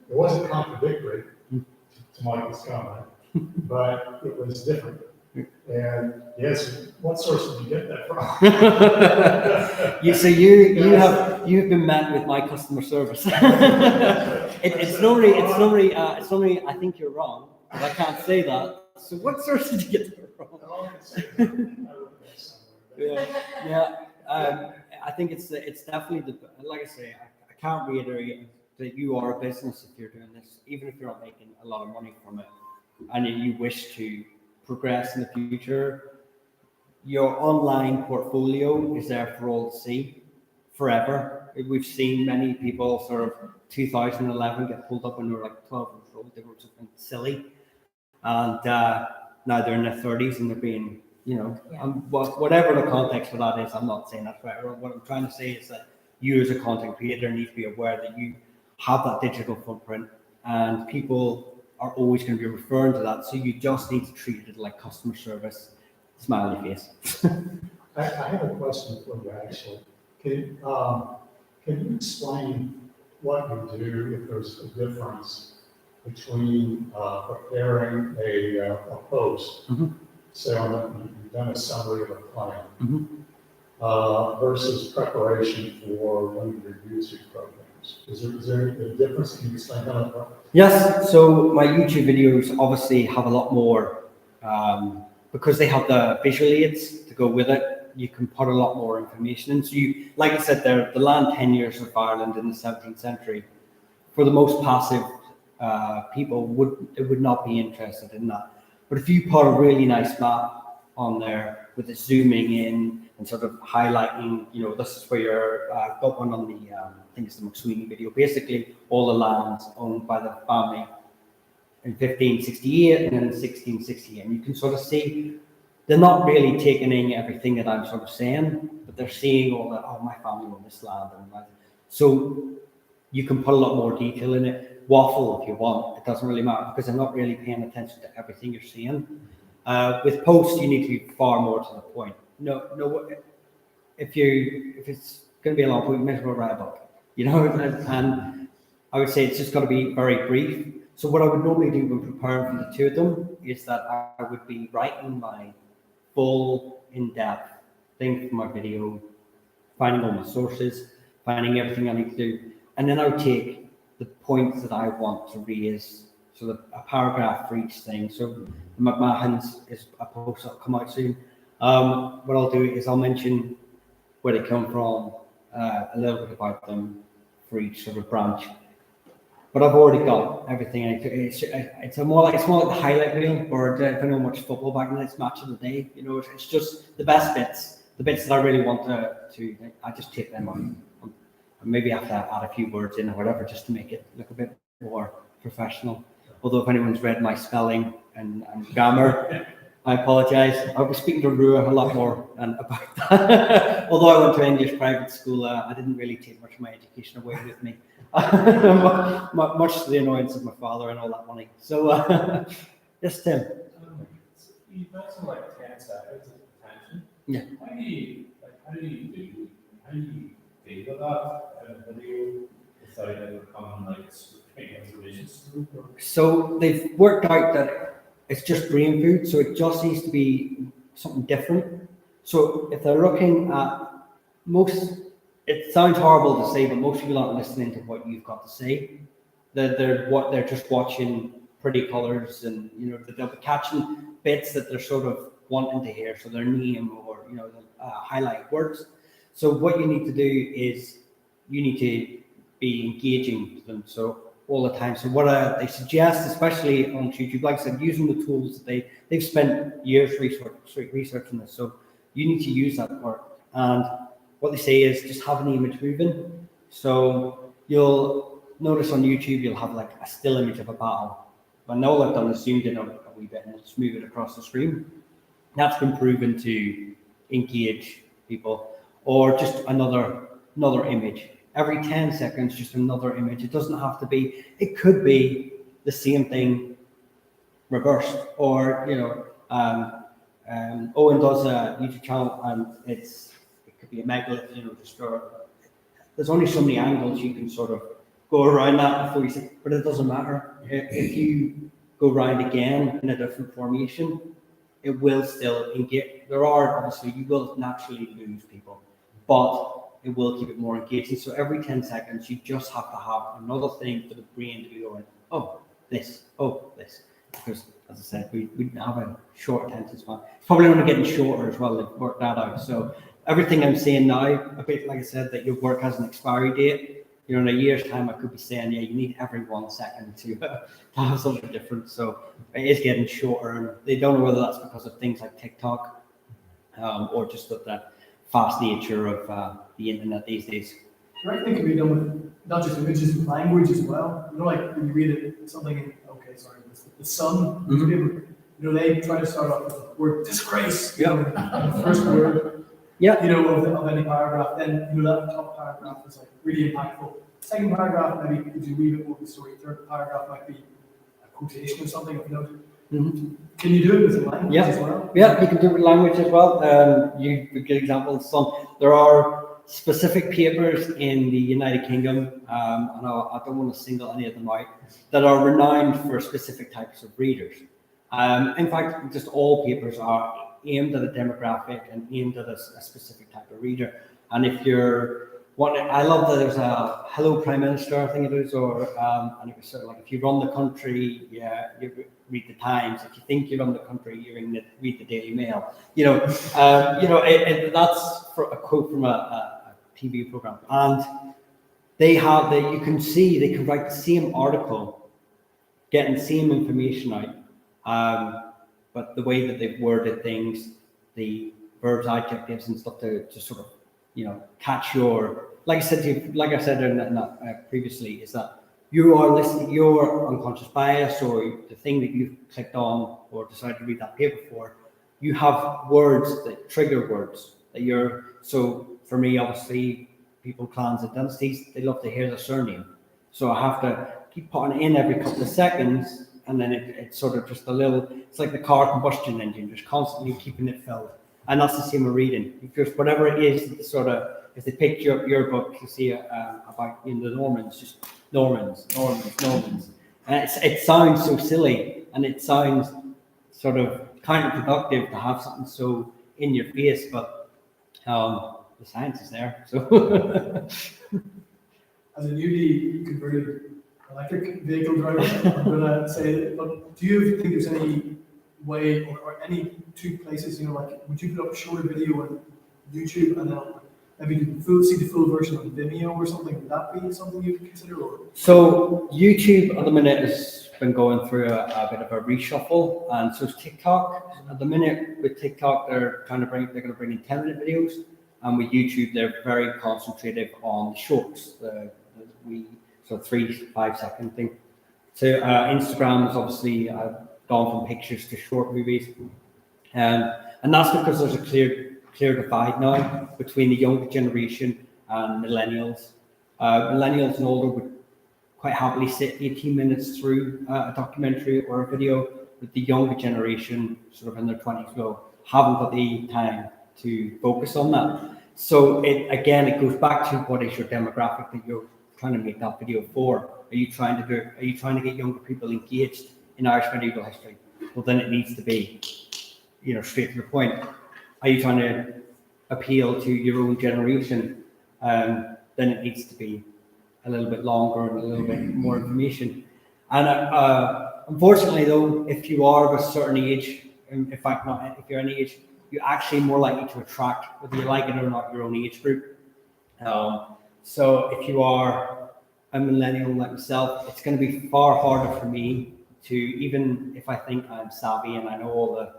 it wasn't contradictory to Michael's comment, but it was different. And yes, what source did you get that from? You've been met with my customer service. it's normally I think you're wrong, but I can't say that. So what source did you get that from? I think it's definitely like I say, I can't reiterate that you are a business if you're doing this, even if you're not making a lot of money from it, and you wish to progress in the future. Your online portfolio is there for all to see forever. We've seen many people sort of 2011 get pulled up when they were like 12 years old. They wrote something silly, and now they're in their 30s and they're being, whatever the context for that is. I'm not saying that's right. What I'm trying to say is that you as a content creator need to be aware that you have that digital footprint, and people are always going to be referring to that. So you just need to treat it like customer service. Smiley face. I have a question for you, actually. Can you explain what you do if there's a difference between preparing a post, say you've done a summary of a plan, versus preparation for one of your YouTube programs? Is there a difference? Can you explain how that works? Yes. So my YouTube videos obviously have a lot more. Because they have the visual aids to go with it, you can put a lot more information in. So you, like I said there, the land tenures of Ireland in the 17th century, for the most passive people would not be interested in that. But if you put a really nice map on there with it zooming in and sort of highlighting, this is where you're, got one on the, I think it's the McSweeney video, basically all the lands owned by the family in 1568 and then in 1668, and you can sort of see they're not really taking in everything that I'm sort of saying, but they're seeing all that. Oh, my family owned this land, so you can put a lot more detail in it. Waffle if you want; it doesn't really matter because they're not really paying attention to everything you're seeing. With posts, you need to be far more to the point. No, if it's going to be a long point, you might as well write a book, And I would say it's just got to be very brief. So what I would normally do when preparing for the two of them is that I would be writing my full in-depth thing for my video, finding all my sources, finding everything I need to do, and then I would take the points that I want to raise, so that a paragraph for each thing. So McMahon's is a post that'll come out soon. What I'll do is I'll mention where they come from, a little bit about them for each sort of branch. But I've already got everything. It's more like the highlight reel, or if anyone watched football back then, it's match of the day. It's just the best bits, the bits that I really want to I just take them on. And maybe I have to add a few words in or whatever just to make it look a bit more professional. Although if anyone's read my spelling and grammar, I apologise. I was speaking to Rua a lot more about that. Although I went to English private school, I didn't really take much of my education away with me. Much to the annoyance of my father and all that money. So, yes, Tim. You've got some 10 seconds of attention. Yeah. How do you feel about a video without it becoming information? So they've worked out that it's just brain food, so it just needs to be something different. So if they're looking at it sounds horrible to say, but most people aren't listening to what you've got to say. They're just watching pretty colours, and they'll be catching bits that they're sort of wanting to hear, so their name or highlight words. So what you need to do is you need to be engaging with them. So all the time. So what they suggest, especially on YouTube, like I said, using the tools that they've spent years researching this. So you need to use that work. And what they say is just have an image moving. So you'll notice on YouTube, you'll have a still image of a battle. And all I've done is zoomed in a wee bit and just move it across the screen. That's been proven to engage people. Or just another image. Every 10 seconds, just another image. It doesn't have to be, it could be the same thing reversed. Or, Owen does a YouTube channel and it could be a megalith, there's only so many angles you can sort of go around that before you say, but it doesn't matter. If you go around again in a different formation, it will still engage. Obviously, you will naturally lose people, but it will keep it more engaging. So every 10 seconds, you just have to have another thing for the brain to be going, oh, this. Because, as I said, we have a short attention span. It's probably only getting shorter as well. They've worked that out. So everything I'm saying now, a bit like I said, that your work has an expiry date. You know, in a year's time, I could be saying, yeah, you need every 1 second to have something different. So it is getting shorter, and they don't know whether that's because of things like TikTok or just the fast nature of the internet these days. Do you reckon it can be done with not just images, but language as well? You know, like when you read it, something in, the Sun newspaper, you know, they try to start off with the word disgrace, you know, the first word, you know, of any paragraph. Then, you know, that top paragraph is like really impactful. Second paragraph maybe gives you a wee bit more of the story. Third paragraph might be a quotation or something of note. Can you do it with language as well? Yeah, you can do it with language as well. You a good example of some. There are specific papers in the United Kingdom, and I don't want to single any of them out, that are renowned for specific types of readers. In fact, just all papers are aimed at a demographic and aimed at a specific type of reader. And if you're I love that there's a Hello Prime Minister, I think it is, or and it was sort of like if you run the country, you read the Times. If you think you run the country, you read the Daily Mail. You know, that's for a quote from a TV program, and they have you can see they can write the same article, getting the same information out, but the way that they've worded things, the verbs, adjectives, and stuff to sort of catch your, like I said previously, is that you are listening, your unconscious bias or the thing that you've clicked on or decided to read that paper for, you have words that trigger words that so for me, obviously, people, clans and dynasties, they love to hear the surname. So I have to keep putting it in every couple of seconds, and then it's sort of just it's like the car combustion engine, just constantly keeping it filled. And that's the same with reading. Because whatever it is, sort of, if they picked your book, you see about the Normans, just Normans. And it sounds so silly, and it sounds sort of counterproductive to have something so in your face, but the science is there. So, as a newly converted electric vehicle driver, I'm going to say, but do you think there's any way or any two places, like would you put up a shorter video on YouTube and then maybe see the full version on Vimeo or something? Would that be something you would consider? So YouTube at the minute has been going through a bit of a reshuffle, and so is TikTok. At the minute with TikTok, they're going to bring in 10-minute videos, and with YouTube, they're very concentrated on the shorts, the 3 to 5 second thing. So Instagram is obviously gone from pictures to short movies, and that's because there's a clear divide now between the younger generation and millennials. Millennials and older would quite happily sit 18 minutes through a documentary or a video, but the younger generation, sort of in their 20s, haven't got the time to focus on that. So it goes back to what is your demographic that you're trying to make that video for. Are you trying to get younger people engaged in Irish medieval history? Well, then it needs to be, straight to the point. Are you trying to appeal to your own generation? Then it needs to be a little bit longer and a little bit more information. And unfortunately, though, if you are of a certain age, in fact, not if you're any age, you're actually more likely to attract, whether you like it or not, your own age group. So if you are a millennial like myself, it's going to be far harder for me to, even if I think I'm savvy and I know all the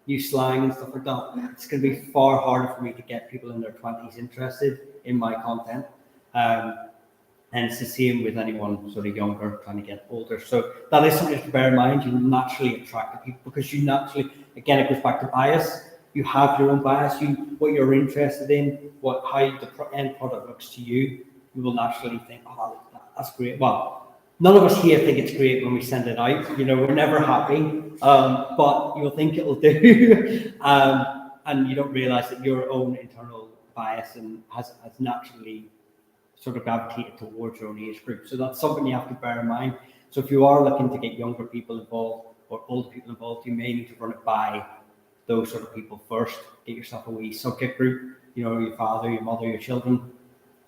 new slang and stuff like that, it's going to be far harder for me to get people in their 20s interested in my content. And it's the same with anyone sort of younger trying to get older. So that is something to bear in mind. You naturally attract the people because you naturally, again, it goes back to bias. You have your own bias. What you're interested in, how the end product looks to you. You will naturally think, oh, that's great. Well, none of us here think it's great when we send it out. We're never happy, but you'll think it'll do, and you don't realize that your own internal bias has naturally sort of gravitated towards your own age group. So that's something you have to bear in mind. So if you are looking to get younger people involved or older people involved, you may need to run it by those sort of people first. Get yourself a wee subject group, your father, your mother, your children,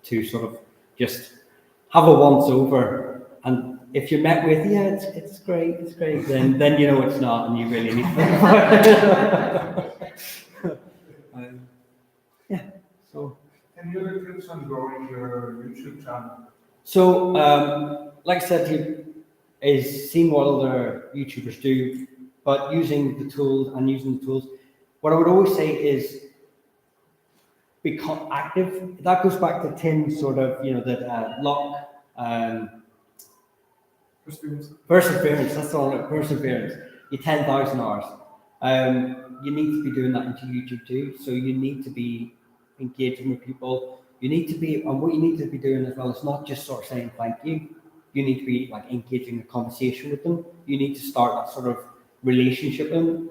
to sort of just have a once over. And if you're met with, it's great, then it's not, and you really need to. Any other tips on growing your YouTube channel? So, like I said to you, is seeing what other YouTubers do, but using the tools. What I would always say is become active. That goes back to Tim's sort of, that luck, perseverance. That's all. Perseverance. Your 10,000 hours. You need to be doing that into YouTube too. So you need to be engaging with people. You need to be, and what you need to be doing as well is not just sort of saying thank you. You need to be like engaging a conversation with them. You need to start that sort of relationship with them.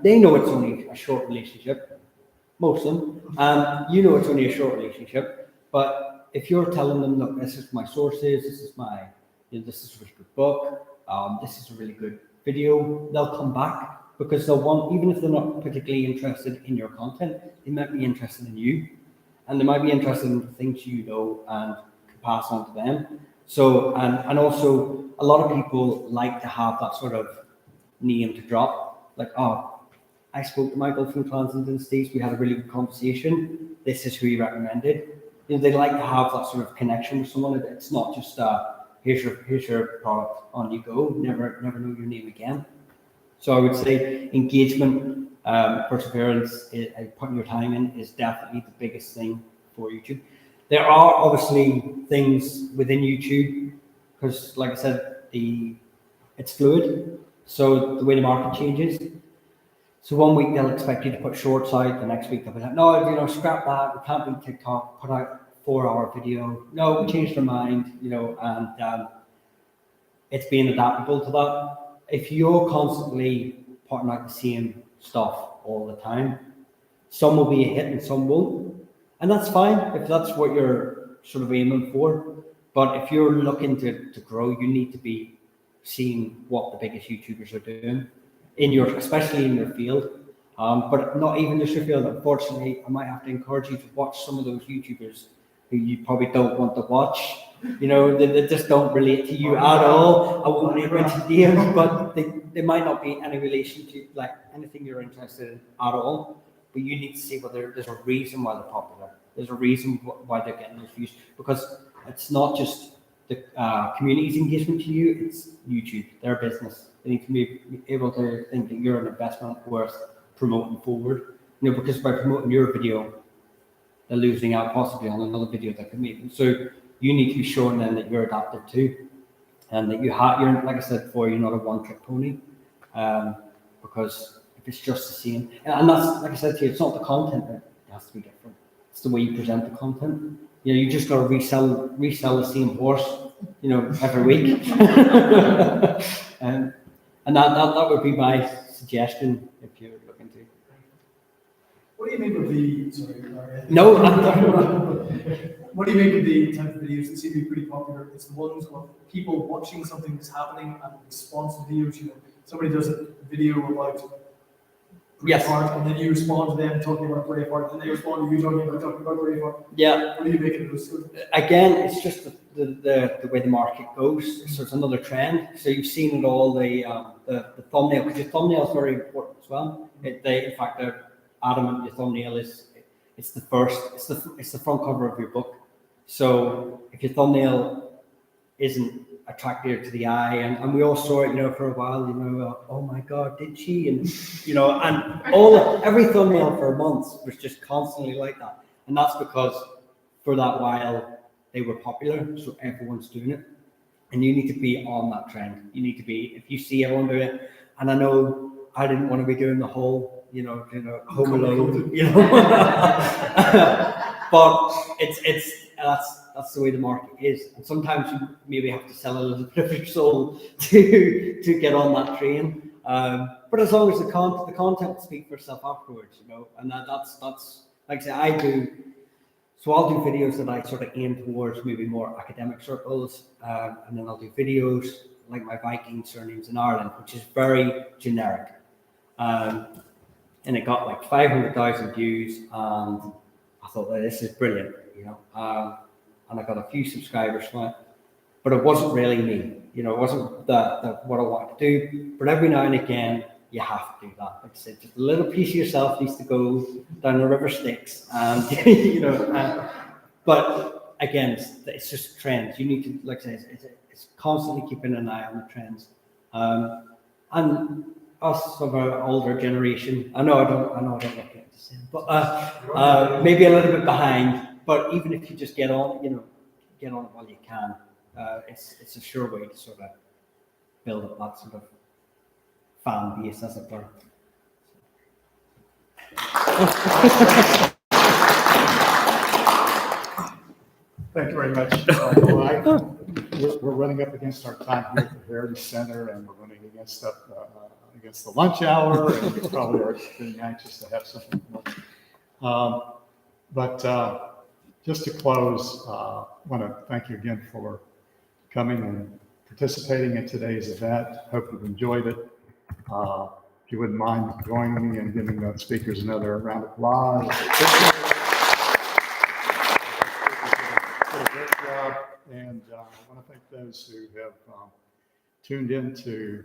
They know it's only a short relationship, most of them. You know it's only a short relationship, but if you're telling them, look, this is my sources, this is my, this is a really good book, this is a really good video, they'll come back because they'll want, even if they're not particularly interested in your content, they might be interested in you, and they might be interested in the things you know and can pass on to them. So, and also a lot of people like to have that sort of name to drop, like, oh, I spoke to Michael from Clans&Dynasties, we had a really good conversation, this is who he recommended. They like to have that sort of connection with someone. It's not just here's your product, on you go, never know your name again. So I would say engagement, perseverance, putting your time in is definitely the biggest thing for YouTube. There are obviously things within YouTube, because like I said, it's fluid. So the way the market changes. So one week they'll expect you to put shorts out, the next week they'll be like, no, scrap that, we can't do TikTok, put out 4-hour video. No, we changed our mind, and it's being adaptable to that. If you're constantly putting out the same stuff all the time, some will be a hit and some won't. And that's fine if that's what you're sort of aiming for. But if you're looking to grow, you need to be seeing what the biggest YouTubers are doing especially in your field. But not even just your field. Unfortunately, I might have to encourage you to watch some of those YouTubers who you probably don't want to watch. They just don't relate to you at all. I won't name any names, but they might not be any relation to like anything you're interested in at all. But you need to see whether there's a reason why they're popular. There's a reason why they're getting those views, because it's not just the community's engagement to you, it's YouTube, their business. They need to be able to think that you're an investment worth promoting forward. Because by promoting your video, they're losing out possibly on another video that could make them. So you need to be showing them that you're adaptive too, and that you're, like I said before, you're not a one-trick pony. Because if it's just the same, and that's, like I said to you, it's not the content that has to be different. It's the way you present the content. You just got to resell the same horse, every week. And that would be my suggestion if you're looking to. What do you make of the? Sorry. No. What do you make of the type of videos that seem to be pretty popular? It's the ones of people watching something that's happening and response to videos. Somebody does a video about Braveheart, and then you respond to them talking about Braveheart, and they respond to you talking about Braveheart. Yeah. What do you make of those? Again, it's just the way the market goes. So it's another trend. So you've seen it all, the thumbnail, because your thumbnail is very important as well. In fact, they're adamant your thumbnail it's the front cover of your book. So if your thumbnail isn't attractive to the eye, and we all saw it, for a while, oh my God, did she? And and every thumbnail for months was just constantly like that. And that's because for that while they were popular, so everyone's doing it. And you need to be on that trend. You need to be, if you see everyone doing it, and I know I didn't want to be doing the whole, Home Alone, but that's the way the market is. And sometimes you maybe have to sell a little bit of your soul to get on that train. But as long as the content speaks for itself afterwards, and that's like I say, I do. So I'll do videos that I sort of aim towards maybe more academic circles, and then I'll do videos like my Vikings surnames in Ireland, which is very generic. And it got like 500,000 views, and I thought, well, this is brilliant, and I got a few subscribers from it, but it wasn't really me, it wasn't what I wanted to do. But every now and again, you have to do that. Like I said, just a little piece of yourself needs to go down the river Styx, and but again, it's just trends. You need to, like I said, it's constantly keeping an eye on the trends. And us of an older generation, I know I don't look at it the same, but maybe a little bit behind. But even if you just get on, get on it while you can. It's a sure way to sort of build up that sort of fan base, as it were. Thank you very much. We're running up against our time here at the Heritage Center, and we're running against the lunch hour, and we probably are getting anxious to have something more. But just to close, I want to thank you again for coming and participating in today's event. Hope you've enjoyed it. If you wouldn't mind joining me and giving the speakers another round of applause. And I want to thank those who have tuned in to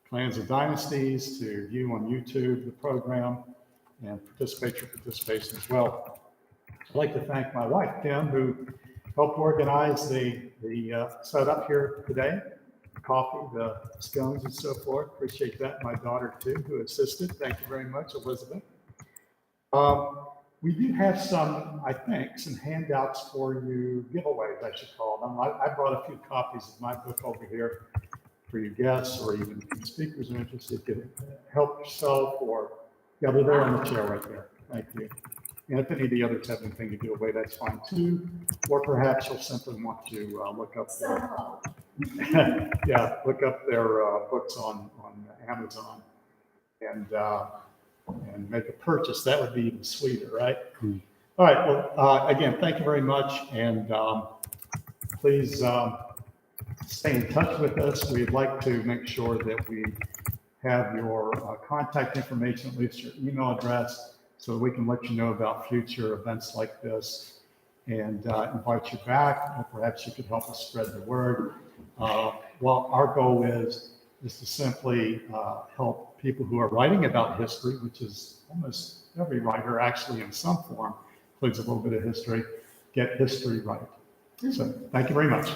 Clans and Dynasties, to view on YouTube the program, and your participation as well. I'd like to thank my wife, Kim, who helped organize the setup here today, the coffee, the scones, and so forth. Appreciate that. My daughter, too, who assisted. Thank you very much, Elizabeth. We do have some handouts for you, giveaways, I should call them. I brought a few copies of my book over here for you guests, or even speakers who are interested. You can help yourself, or they're there on the chair right there. Thank you. And if any of the others have anything to give away, that's fine too. Or perhaps you'll simply want to look up look up their books on Amazon and make a purchase. That would be even sweeter, right? Mm. All right. Well, again, thank you very much, and please stay in touch with us. We'd like to make sure that we have your contact information, at least your email address, so we can let you know about future events like this and invite you back. And perhaps you could help us spread the word. Well, our goal is to simply help people who are writing about history, which is almost every writer actually in some form includes a little bit of history, get history right. So thank you very much.